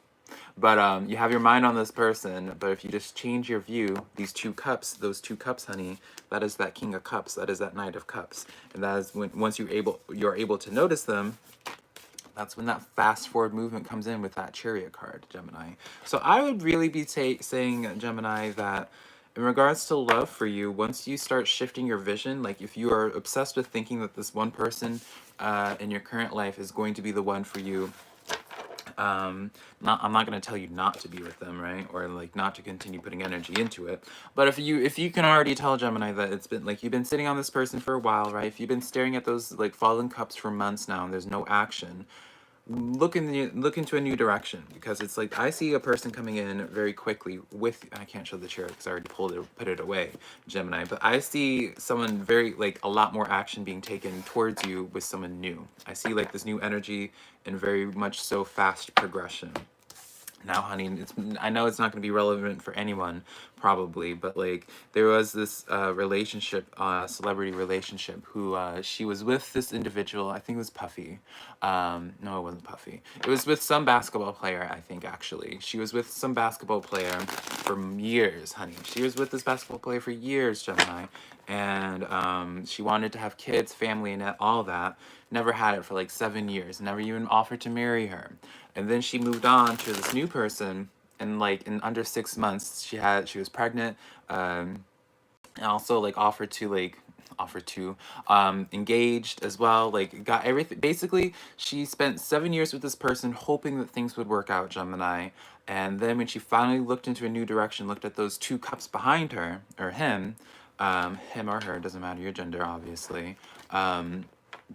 But you have your mind on this person, but if you just change your view, these two cups, those two cups, honey, that is that King of Cups, that is that Knight of Cups. And that is when, once you're able to notice them, that's when that fast forward movement comes in with that Chariot card, Gemini. So I would really be saying, Gemini, that in regards to love for you, once you start shifting your vision, like if you are obsessed with thinking that this one person in your current life is going to be the one for you, I'm not going to tell you not to be with them, right? Or like not to continue putting energy into it. But if you can already tell, Gemini, that it's been like you've been sitting on this person for a while, right? If you've been staring at those like fallen cups for months now and there's no action, look into a new direction, because it's like I see a person coming in very quickly with, I can't show the Chariot because I already put it away, Gemini, but I see someone very like a lot more action being taken towards you with someone new. I see like this new energy and very much so fast progression. Now, honey, I know it's not going to be relevant for anyone, probably, but like there was this relationship, celebrity relationship, who she was with this individual. I think it was Puffy. No, it wasn't Puffy. It was with some basketball player, I think, actually. She was with some basketball player for years, honey. She was with this basketball player for years, Gemini. And she wanted to have kids, family, and all that. Never had it for like 7 years. Never even offered to marry her. And then she moved on to this new person, and like in under 6 months, she was pregnant, and also like offered to engaged as well, like got everything. Basically, she spent 7 years with this person hoping that things would work out, Gemini. And then when she finally looked into a new direction, looked at those two cups behind her, or him or her, doesn't matter your gender, obviously,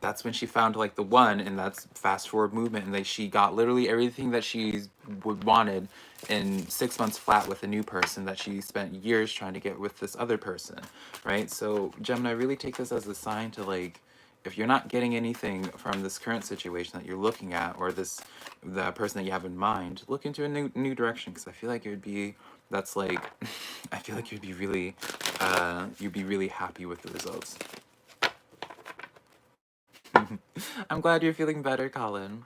that's when she found like the one, and that's fast forward movement, and she got literally everything that she wanted in 6 months flat with a new person that she spent years trying to get with this other person, right? So Gemini, really take this as a sign to like, if you're not getting anything from this current situation that you're looking at, or the person that you have in mind, look into a new direction, because I feel like it would be, that's like, I feel like you'd be really happy with the results. I'm glad you're feeling better, Colin.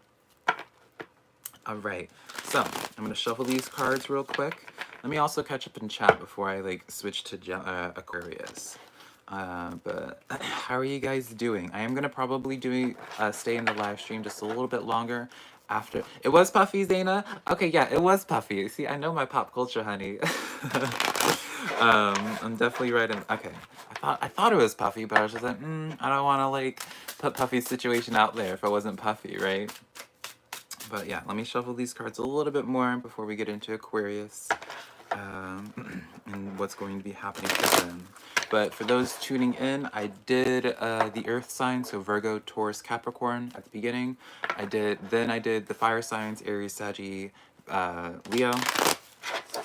All right, so I'm gonna shuffle these cards real quick. Let me also catch up in chat before I like switch to Aquarius. But how are you guys doing? I am gonna probably stay in the live stream just a little bit longer after. It was Puffy, Zaina. Okay, yeah, it was Puffy. See, I know my pop culture, honey. I'm definitely right in. Okay, I thought it was Puffy, but I was just like, I don't want to like put Puffy's situation out there if it wasn't Puffy, right? But yeah, let me shuffle these cards a little bit more before we get into Aquarius and what's going to be happening for them. But for those tuning in, I did the Earth sign, so Virgo, Taurus, Capricorn at the beginning. I did the fire signs, Aries, Sagi, Leo.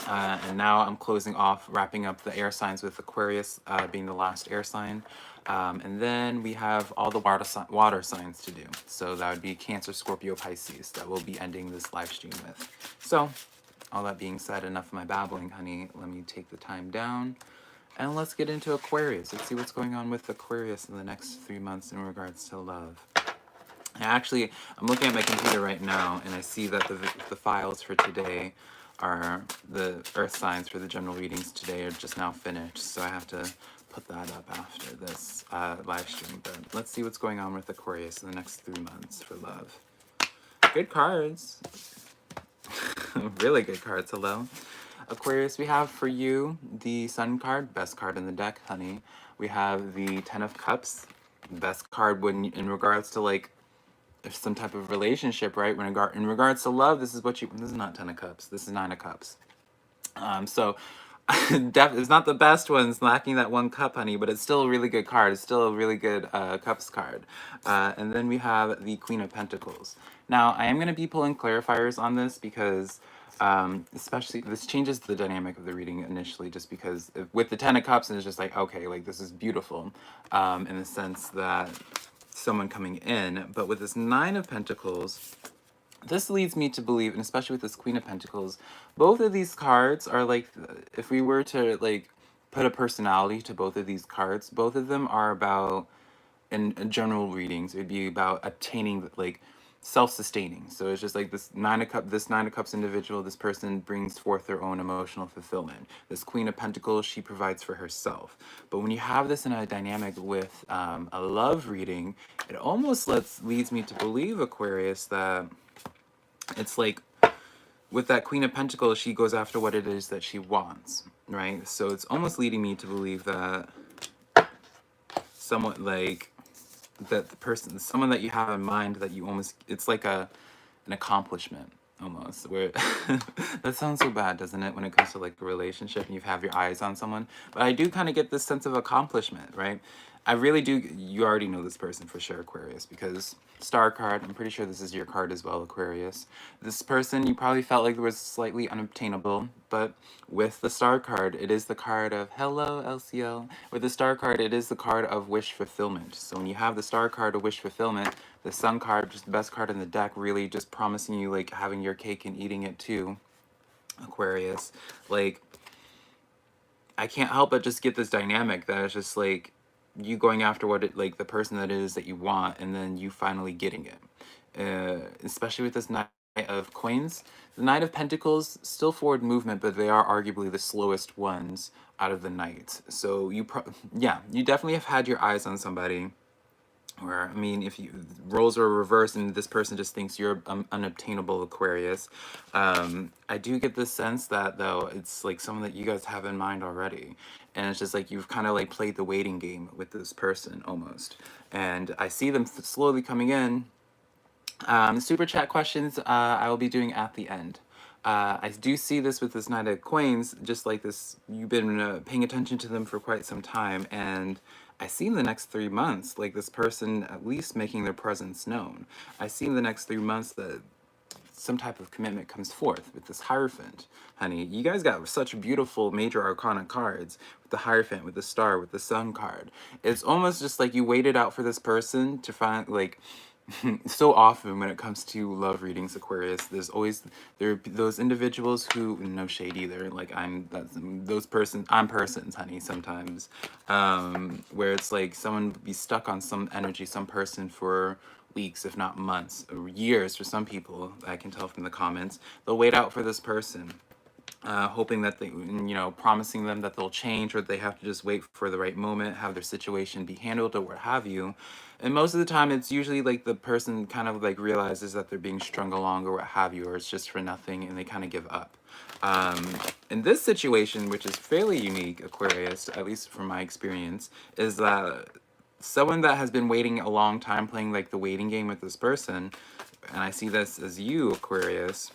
And now I'm closing off, wrapping up the air signs with Aquarius being the last air sign. And then we have all the water signs to do. So that would be Cancer, Scorpio, Pisces that we'll be ending this live stream with. So all that being said, enough of my babbling, honey. Let me take the time down and let's get into Aquarius. Let's see what's going on with Aquarius in the next 3 months in regards to love. Actually, I'm looking at my computer right now and I see that the files for today are the earth signs for the general readings today are just now finished, so I have to put that up after this live stream. But let's see what's going on with Aquarius in the next 3 months for love. Good cards. Really good cards. Hello, Aquarius. We have for you the Sun card, best card in the deck, honey. We have the Ten of Cups, best card when in regards to like if some type of relationship, right? When in regards to love, this is not Ten of Cups. This is Nine of Cups. So it's not the best one. It's lacking that one cup, honey, but it's still a really good card. It's still a really good Cups card. And then we have the Queen of Pentacles. Now, I am going to be pulling clarifiers on this because Especially, this changes the dynamic of the reading initially, just because with the Ten of Cups, and it's just like, okay, like this is beautiful, in the sense that someone coming in. But with this Nine of Pentacles, this leads me to believe, and especially with this Queen of Pentacles, both of these cards are like, if we were to like put a personality to both of these cards, both of them are about, in general readings, it'd be about attaining, like, self-sustaining. So it's just like this Nine of Cups individual, this person brings forth their own emotional fulfillment. This Queen of Pentacles, she provides for herself. But when you have this in a dynamic with a love reading, it almost leads me to believe, Aquarius, that it's like with that Queen of Pentacles, she goes after what it is that she wants, right? So it's almost leading me to believe that somewhat like that the person, someone that you have in mind, that you almost, it's like an accomplishment almost, where that sounds so bad, doesn't it, when it comes to like a relationship and you have your eyes on someone. But I do kind of get this sense of accomplishment, right? I really do. You already know this person for sure, Aquarius, because Star card, I'm pretty sure this is your card as well, Aquarius. This person, you probably felt like it was slightly unobtainable, but with the Star card, it is the card of hello, LCL. With the Star card, it is the card of wish fulfillment. So when you have the Star card of wish fulfillment, the Sun card, just the best card in the deck, really just promising you like having your cake and eating it too, Aquarius. Like, I can't help but just get this dynamic that it's just like you going after what it, like the person that it is that you want, and then you finally getting it. Especially with this Knight of Coins. The Knight of Pentacles, still forward movement, but they are arguably the slowest ones out of the Knights. So you yeah, you definitely have had your eyes on somebody. Or, I mean, if you roles are reversed and this person just thinks you're unobtainable, Aquarius, I do get this sense that, though, it's like someone that you guys have in mind already. And it's just like you've kind of like played the waiting game with this person almost. And I see them slowly coming in. Super chat questions I will be doing at the end. I do see this with this Knight of Coins, just like this, you've been paying attention to them for quite some time, and I see in the next 3 months, like this person at least making their presence known. I see in the next 3 months that some type of commitment comes forth with this Hierophant. Honey, you guys got such beautiful major arcana cards with the Hierophant, with the Star, with the Sun card. It's almost just like you waited out for this person to find, like, so often when it comes to love readings, Aquarius, there are those individuals who, no shade either, like I'm persons, honey, sometimes, where it's like someone would be stuck on some energy, some person for weeks, if not months, or years for some people. I can tell from the comments. They'll wait out for this person, hoping that they, promising them that they'll change, or they have to just wait for the right moment, have their situation be handled, or what have you. And most of the time, it's usually like the person kind of like realizes that they're being strung along, or what have you, or it's just for nothing, and they kind of give up. In this situation, which is fairly unique, Aquarius, at least from my experience, is that someone that has been waiting a long time, playing like the waiting game with this person, and I see this as you, Aquarius,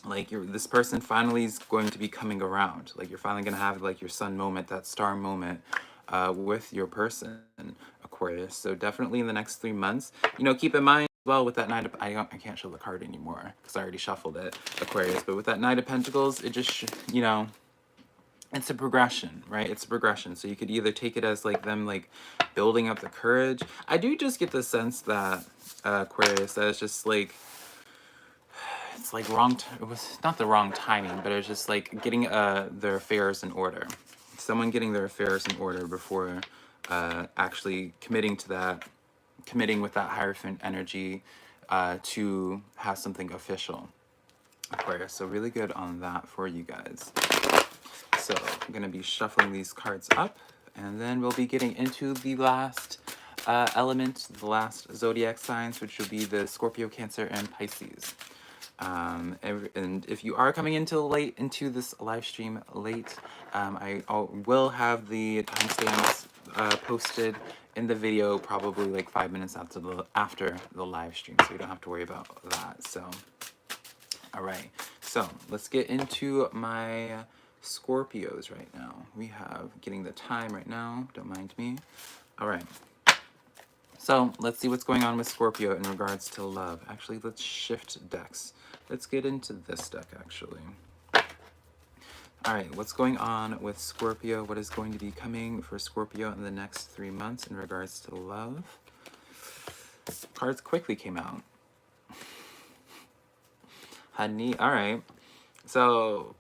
like this person finally is going to be coming around. Like you're finally going to have like your sun moment, that star moment with your person, Aquarius. So definitely in the next 3 months, keep in mind as well with that Knight of, I can't show the card anymore because I already shuffled it, Aquarius. But with that Knight of Pentacles, it just, it's a progression, right? It's a progression. So you could either take it as like them like building up the courage. I do just get the sense that Aquarius, that it's just like, it's like it was not the wrong timing, but it was just like getting their affairs in order. Someone getting their affairs in order before actually committing with that Hierophant energy to have something official, Aquarius. So really good on that for you guys. So I'm going to be shuffling these cards up, and then we'll be getting into the last element, the last zodiac signs, which will be the Scorpio, Cancer, and Pisces. And if you are coming into this live stream late, I will have the timestamps posted in the video probably like 5 minutes after the live stream, so you don't have to worry about that. So, all right, so let's get into my Scorpios right now. We have getting the time right now. Don't mind me. All right. So let's see what's going on with Scorpio in regards to love. Actually, let's shift decks. Let's get into this deck, actually. All right, what's going on with Scorpio? What is going to be coming for Scorpio in the next 3 months in regards to love? Cards quickly came out. Honey, all right. So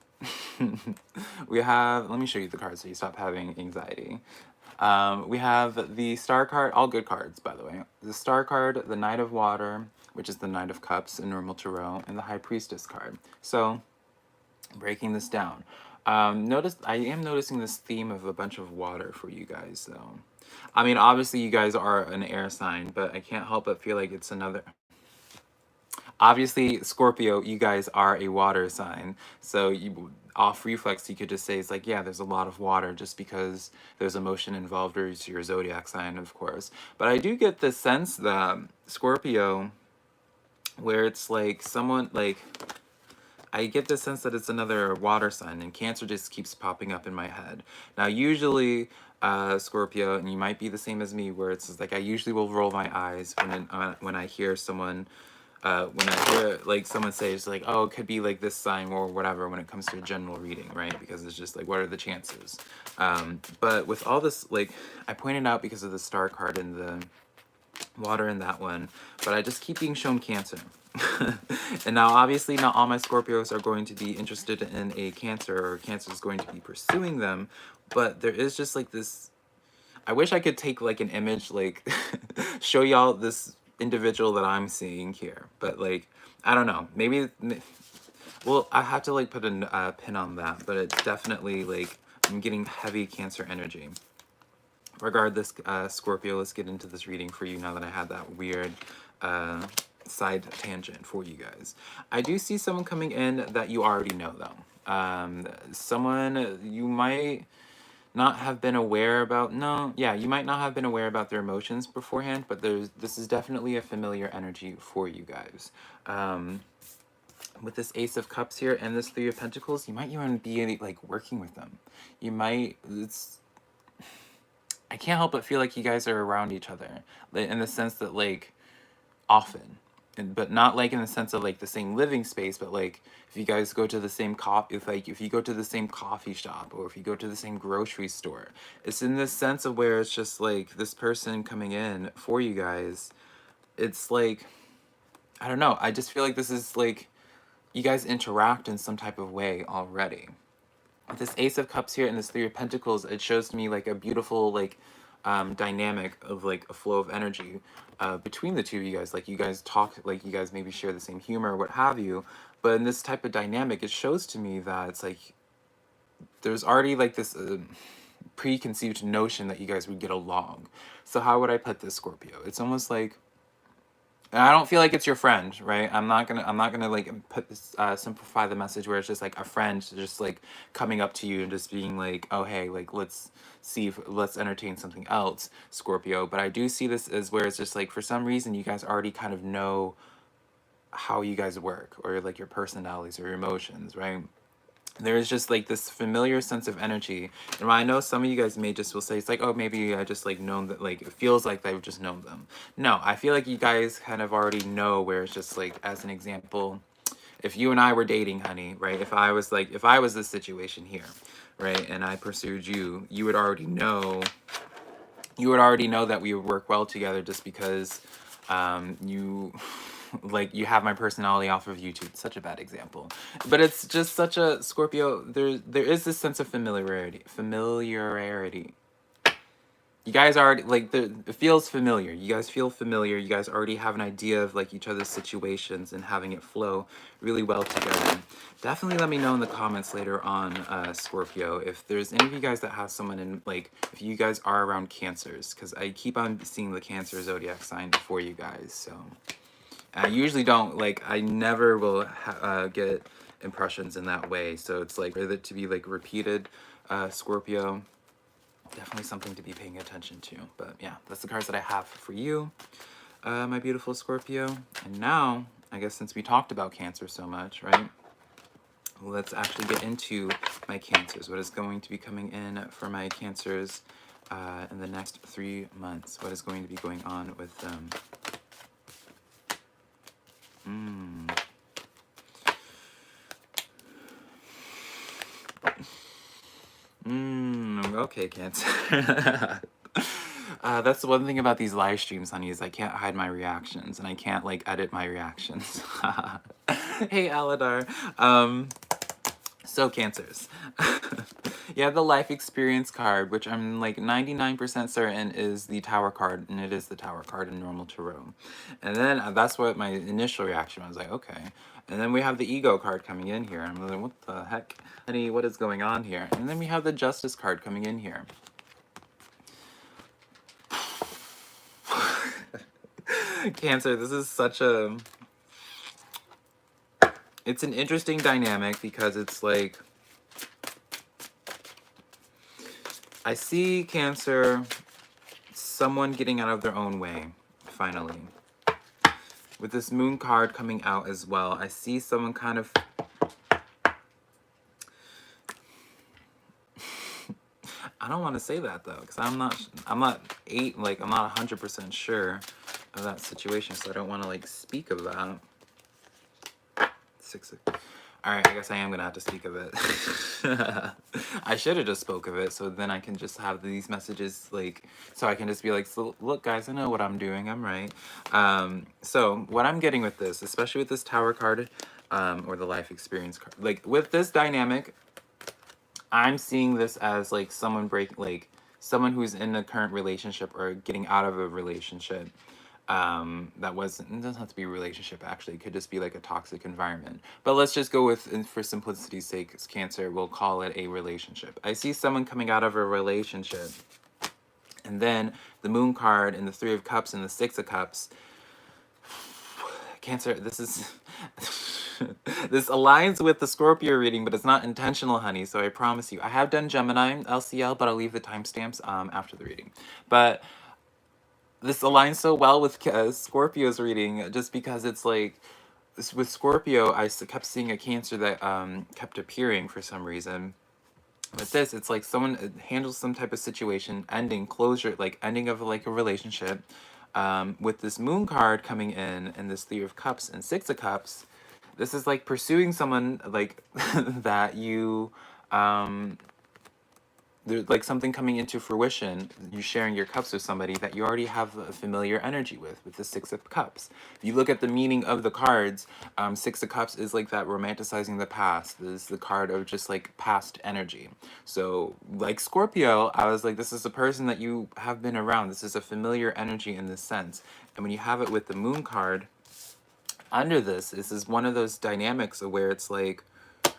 we have, let me show you the cards so you stop having anxiety. We have the Star card, all good cards, by the way. The Star card, the Knight of Water, which is the Knight of Cups in normal tarot, and the High Priestess card. So, breaking this down. I am noticing this theme of a bunch of water for you guys, though. I mean, obviously you guys are an air sign, but I can't help but feel like it's another... Obviously, Scorpio, you guys are a water sign. So you, off reflex, you could just say it's like, yeah, there's a lot of water just because there's emotion involved, or it's your zodiac sign, of course. But I do get the sense that Scorpio, where it's like someone, like, I get the sense that it's another water sign, and Cancer just keeps popping up in my head. Now, usually, Scorpio, and you might be the same as me, where it's like I usually will roll my eyes when I hear someone... when I hear like someone say it's like, oh, it could be like this sign or whatever when it comes to a general reading, right? Because it's just like, what are the chances? But with all this, like, I pointed out because of the Star card and the water in that one, but I just keep being shown Cancer. And now obviously not all my Scorpios are going to be interested in a Cancer, or Cancer is going to be pursuing them, but there is just like this... I wish I could take like an image, like show y'all this individual that I'm seeing here, but like, I don't know, maybe, well, I have to like put a pin on that, but it's definitely like, I'm getting heavy Cancer energy. Regardless, Scorpio, let's get into this reading for you now that I had that weird side tangent for you guys. I do see someone coming in that you already know, though. Someone you might not have been aware about. No, yeah, you might not have been aware about their emotions beforehand, but this is definitely a familiar energy for you guys. With this Ace of Cups here and this Three of Pentacles, you might even be like working with them. You might, I can't help but feel like you guys are around each other, in the sense that like often, but not like in the sense of like the same living space, but like if you guys go to the same if you go to the same coffee shop, or if you go to the same grocery store, it's in this sense of where it's just like this person coming in for you guys. It's like, I don't know, I just feel like this is like you guys interact in some type of way already. With this Ace of Cups here and this Three of Pentacles, it shows to me like a beautiful like dynamic of like a flow of energy between the two of you guys. Like you guys talk, like you guys maybe share the same humor, what have you. But in this type of dynamic, it shows to me that it's like there's already like this preconceived notion that you guys would get along. So how would I put this, Scorpio? It's almost like, and I don't feel like it's your friend, right? I'm not gonna like put this, simplify the message where it's just like a friend just like coming up to you and just being like, oh hey, like let's entertain something else, Scorpio. But I do see this as where it's just like for some reason you guys already kind of know how you guys work, or like your personalities or your emotions, right? There's just like this familiar sense of energy. And I know some of you guys may just will say, it's like, oh, maybe I just like known that, like it feels like I've just known them. No, I feel like you guys kind of already know, where it's just like, as an example, if you and I were dating, honey, right? If I was this situation here, right? And I pursued you, you would already know that we would work well together, just because you like you have my personality off of YouTube. It's such a bad example, but it's just such a Scorpio. There is this sense of familiarity. You guys already like it feels familiar. You guys feel familiar. You guys already have an idea of like each other's situations and having it flow really well together. Definitely let me know in the comments later on, Scorpio, if there's any of you guys that have someone in, like, if you guys are around Cancers, because I keep on seeing the Cancer zodiac sign for you guys. So I usually don't, like, I never will get impressions in that way. So it's like, for it to be like repeated, Scorpio, definitely something to be paying attention to. But yeah, that's the cards that I have for you, my beautiful Scorpio. And now, I guess since we talked about Cancer so much, right? Let's actually get into my Cancers. What is going to be coming in for my Cancers in the next 3 months? What is going to be going on with them? Okay, Cancer. That's the one thing about these live streams, honey, is I can't hide my reactions, and I can't, like, edit my reactions. Hey, Aladar. So, Cancers. You have the life experience card, which I'm, like, 99% certain is the Tower card, and it is the Tower card in normal tarot. And then that's what my initial reaction was, like, okay. And then we have the ego card coming in here. I'm like, what the heck? Honey, what is going on here? And then we have the Justice card coming in here. Cancer, this is such a... It's an interesting dynamic because it's like... I see, Cancer, someone getting out of their own way, finally. With this Moon card coming out as well, I see someone kind of... I don't want to say that though, because I'm not 100% sure of that situation, so I don't want to like speak of that. Alright, I guess I am gonna have to speak of it. I should have just spoke of it, so then I can just have these messages, like, so I can just be like, so, look guys, I know what I'm doing, I'm right. So what I'm getting with this, especially with this Tower card, or the life experience card, like with this dynamic, I'm seeing this as like someone someone who's in a current relationship or getting out of a relationship. That wasn't, it doesn't have to be a relationship actually, it could just be like a toxic environment. But let's just go with, and for simplicity's sake, Cancer, we'll call it a relationship. I see someone coming out of a relationship, and then the Moon card and the Three of Cups and the Six of Cups. Cancer, this is... This aligns with the Scorpio reading, but it's not intentional, honey, so I promise you. I have done Gemini LCL, but I'll leave the timestamps after the reading. But this aligns so well with Scorpio's reading, just because it's like, with Scorpio, I kept seeing a Cancer that kept appearing for some reason. With this, it's like someone handles some type of situation, ending, closure, like ending of like a relationship. With this Moon card coming in, and this Three of Cups and Six of Cups, this is like pursuing someone like that you, there's like something coming into fruition. You're sharing your cups with somebody that you already have a familiar energy with the Six of Cups. If you look at the meaning of the cards, Six of Cups is like that romanticizing the past. This is the card of just like past energy. So like Scorpio, I was like, this is a person that you have been around. This is a familiar energy in this sense. And when you have it with the Moon card, under this is one of those dynamics of where it's like, it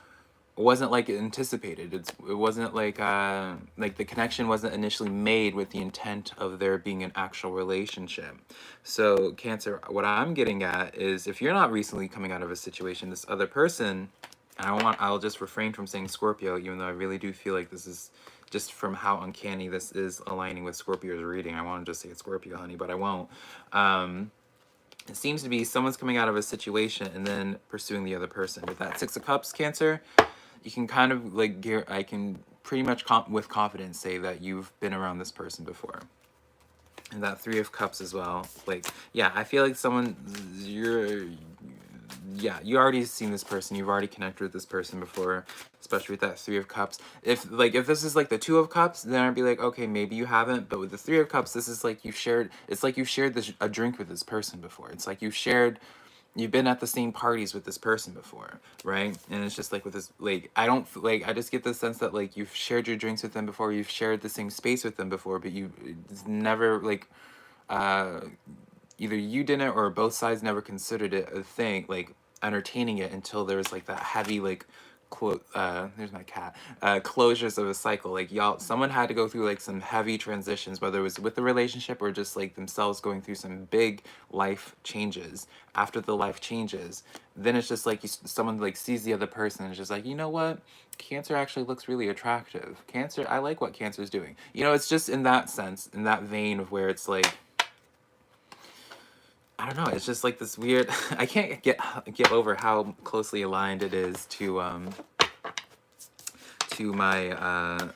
wasn't like anticipated. It wasn't like the connection wasn't initially made with the intent of there being an actual relationship. So Cancer, what I'm getting at is, if you're not recently coming out of a situation, this other person, and I'll just refrain from saying Scorpio, even though I really do feel like this is just from how uncanny this is aligning with Scorpio's reading. I want to just say it's Scorpio, honey, but I won't. It seems to be someone's coming out of a situation and then pursuing the other person. With that Six of Cups, Cancer, you can kind of like I can pretty much with confidence say that you've been around this person before. And that Three of Cups as well. Like, yeah, I feel like you already seen this person. You've already connected with this person before, especially with that Three of Cups. If this is like the Two of Cups, then I'd be like, okay, maybe you haven't. But with the Three of Cups, this is like it's like you've shared a drink with this person before. It's like you've been at the same parties with this person before, right? And it's just like with this, like, I just get the sense that like you've shared your drinks with them before, you've shared the same space with them before, but it's never like, either you didn't or both sides never considered it a thing, like entertaining it, until there was like that heavy like there's my cat, closures of a cycle. Like someone had to go through like some heavy transitions, whether it was with the relationship or just like themselves going through some big life changes. After the life changes, then it's just like someone like sees the other person and is just like, you know what, Cancer actually looks really attractive. Cancer, I like what Cancer's doing. You know, it's just in that sense, in that vein of where it's like, I don't know, it's just like this weird, I can't get over how closely aligned it is to to my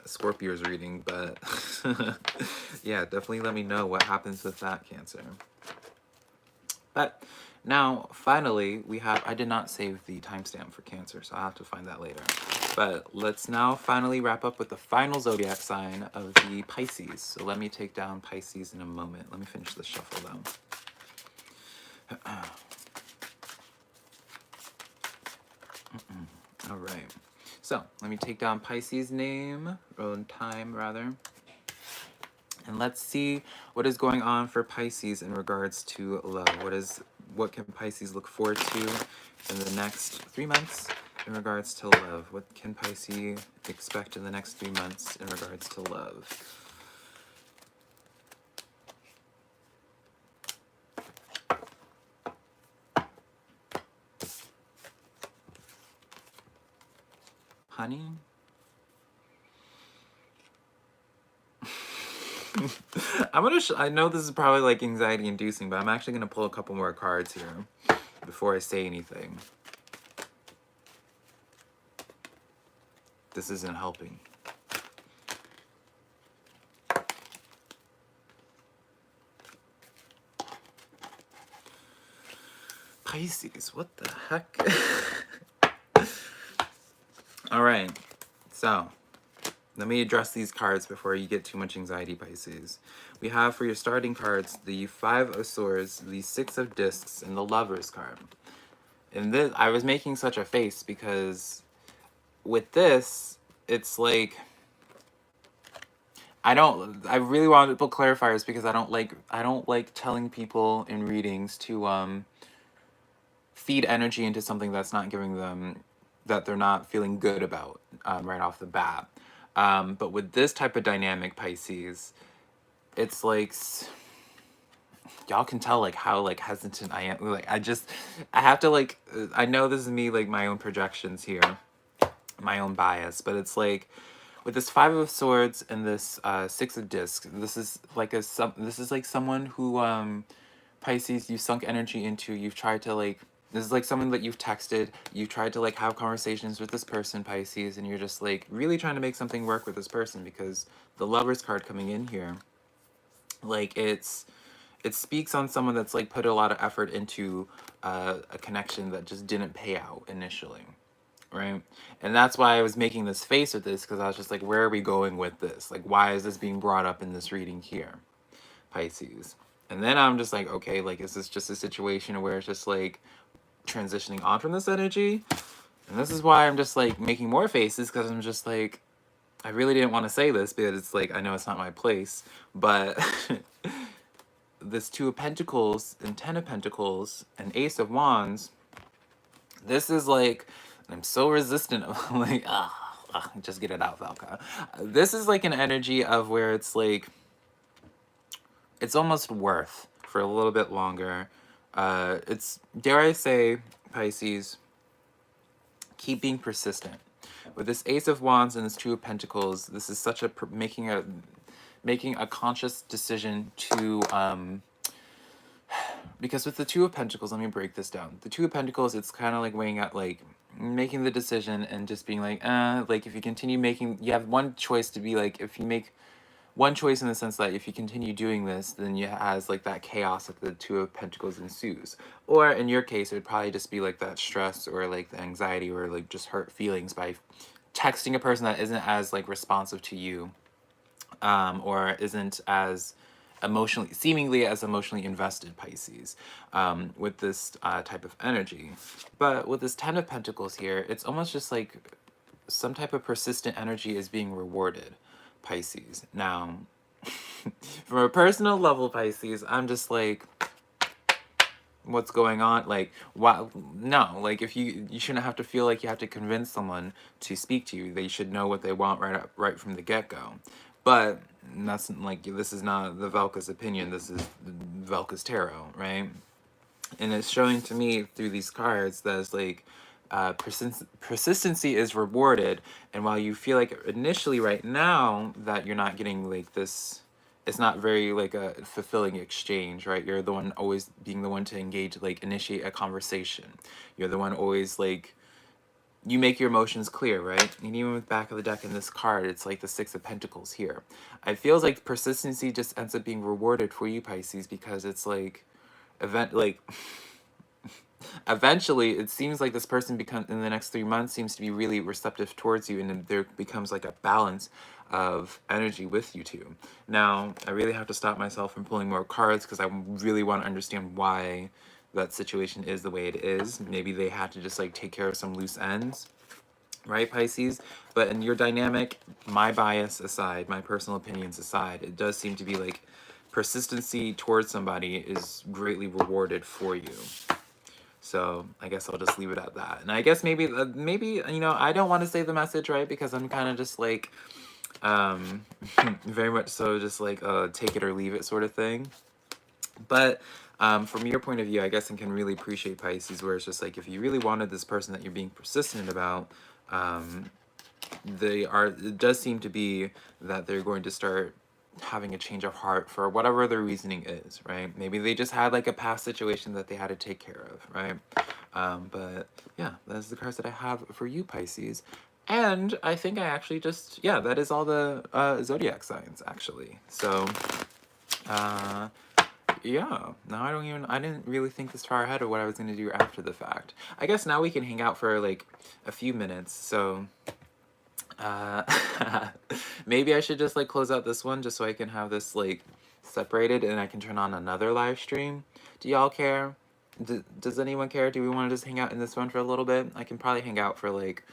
Scorpios reading, but yeah, definitely let me know what happens with that, Cancer. But now, finally, we have, I did not save the timestamp for Cancer, so I'll have to find that later. But let's now finally wrap up with the final zodiac sign of the Pisces. So let me take down Pisces in a moment. Let me finish the shuffle though. All right. So let me take down Pisces' name, or time rather. And let's see what is going on for Pisces in regards to love. What can Pisces look forward to in the next 3 months in regards to love? What can Pisces expect in the next 3 months in regards to love? Honey? I know this is probably like anxiety inducing, but I'm actually gonna pull a couple more cards here before I say anything. This isn't helping. Pisces, what the heck? All right, so let me address these cards before you get too much anxiety, Pisces. We have for your starting cards the Five of Swords, the Six of Discs, and the Lovers card. And this, I was making such a face because with this, it's like, I really want to put clarifiers because I don't like telling people in readings to feed energy into something that's not giving them, that they're not feeling good about right off the bat. But with this type of dynamic, Pisces, it's like, y'all can tell like how like hesitant I am. Like I have to like, I know this is me, like my own projections here, my own bias, but it's like with this Five of Swords and this Six of Discs, this is like someone who Pisces, you sunk energy into. You've tried to like, this is like someone that you've texted, you've tried to like have conversations with this person, Pisces, and you're just like really trying to make something work with this person, because the Lovers card coming in here, like it speaks on someone that's like put a lot of effort into a connection that just didn't pay out initially, right? And that's why I was making this face with this, because I was just like, where are we going with this? Like, why is this being brought up in this reading here, Pisces? And then I'm just like, okay, like, is this just a situation where it's just like transitioning on from this energy? And this is why I'm just like making more faces, because I'm just like, I really didn't want to say this because it's like, I know it's not my place, but this Two of Pentacles and Ten of Pentacles and Ace of Wands, this is like, I'm so resistant of like, just get it out, Velka. This is like an energy of where it's like, it's almost worth for a little bit longer. It's, dare I say, Pisces, keep being persistent. With this Ace of Wands and this Two of Pentacles, this is such a making a conscious decision to because with the Two of Pentacles, let me break this down. The Two of Pentacles, it's kind of like weighing out, like making the decision and just being like if you continue making, you have one choice to be like, if you make one choice in the sense that if you continue doing this, then you has like that chaos that the Two of Pentacles ensues. Or in your case, it would probably just be like that stress or like the anxiety or like just hurt feelings by texting a person that isn't as like responsive to you, or isn't as seemingly as emotionally invested, Pisces, with this type of energy. But with this Ten of Pentacles here, it's almost just like some type of persistent energy is being rewarded, Pisces. Now, from a personal level, Pisces, I'm just like, what's going on? Like, why? No, like if you shouldn't have to feel like you have to convince someone to speak to you. They should know what they want right from the get-go. But that's like, this is not the Velka's opinion. This is Velka's tarot, right? And it's showing to me through these cards that it's like persistency is rewarded. And while you feel like initially right now that you're not getting like this, it's not very like a fulfilling exchange, right? You're the one always being the one to engage, like initiate a conversation. You're the one always like you make your emotions clear, right? And even with back of the deck in this card, it's like the Six of Pentacles here. It feels like persistency just ends up being rewarded for you, Pisces, because it's like, eventually it seems like this person becomes, in the next 3 months, seems to be really receptive towards you, and then there becomes like a balance of energy with you two. Now, I really have to stop myself from pulling more cards because I really want to understand why that situation is the way it is. Maybe they had to just like take care of some loose ends, right, Pisces? But in your dynamic, my bias aside, my personal opinions aside, it does seem to be like persistency towards somebody is greatly rewarded for you. So I guess I'll just leave it at that. And I guess maybe, you know, I don't want to say the message, right? Because I'm kind of just like, very much so just like take it or leave it sort of thing. But from your point of view, I guess I can really appreciate Pisces, where it's just like if you really wanted this person that you're being persistent about, it does seem to be that they're going to start having a change of heart for whatever their reasoning is, right? Maybe they just had like a past situation that they had to take care of, right? But yeah, that's the cards that I have for you, Pisces. And I think I actually just, yeah, that is all the zodiac signs, actually. So, yeah, now I didn't really think this far ahead of what I was going to do after the fact. I guess now we can hang out for like a few minutes, so uh, maybe I should just like close out this one just so I can have this like separated and I can turn on another live stream. Do y'all care? Does anyone care? Do we want to just hang out in this one for a little bit? I can probably hang out for like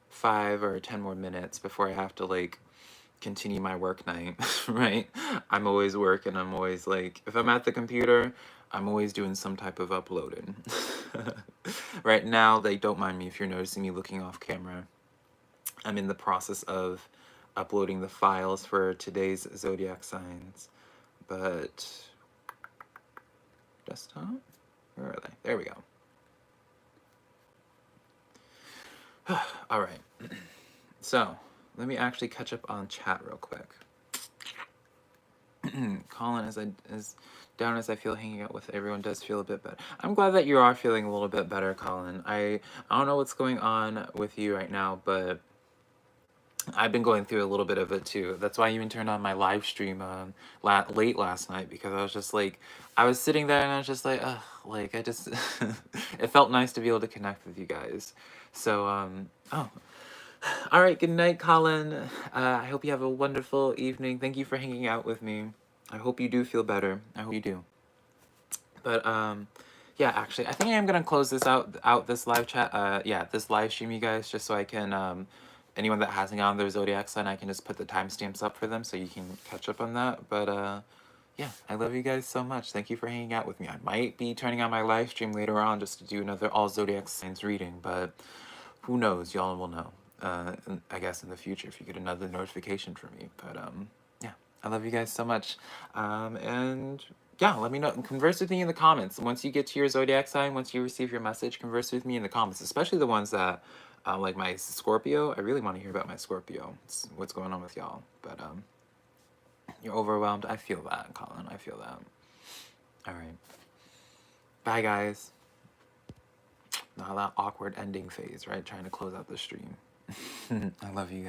5 or 10 more minutes before I have to like continue my work night, right? I'm always working. I'm always like, if I'm at the computer, I'm always doing some type of uploading. Right now, like, don't mind me if you're noticing me looking off camera. I'm in the process of uploading the files for today's zodiac signs, but desktop, where are they? There we go. All right. So let me actually catch up on chat real quick. Colin, as down as I feel hanging out with everyone does feel a bit better. I'm glad that you are feeling a little bit better, Colin. I don't know what's going on with you right now, but I've been going through a little bit of it too. That's why I even turned on my live stream late last night, because I was just like, I was sitting there and I was just like, ugh, like I just, it felt nice to be able to connect with you guys. So, oh. All right, good night, Colin. I hope you have a wonderful evening. Thank you for hanging out with me. I hope you do feel better. I hope you do. But yeah, actually, I think I am gonna close this out this live chat. Yeah, this live stream, you guys, just so I can anyone that hasn't gotten their zodiac sign, I can just put the timestamps up for them so you can catch up on that. But yeah, I love you guys so much. Thank you for hanging out with me. I might be turning on my live stream later on just to do another all zodiac signs reading, but who knows? Y'all will know. I guess in the future if you get another notification from me. But yeah, I love you guys so much. And yeah, let me know. Converse with me in the comments. Once you get to your zodiac sign, once you receive your message, converse with me in the comments, especially the ones that, like my Scorpio. I really want to hear about my Scorpio. What's going on with y'all. But you're overwhelmed. I feel that, Colin. I feel that. All right. Bye, guys. Now that awkward ending phase, right? Trying to close out the stream. I love you guys.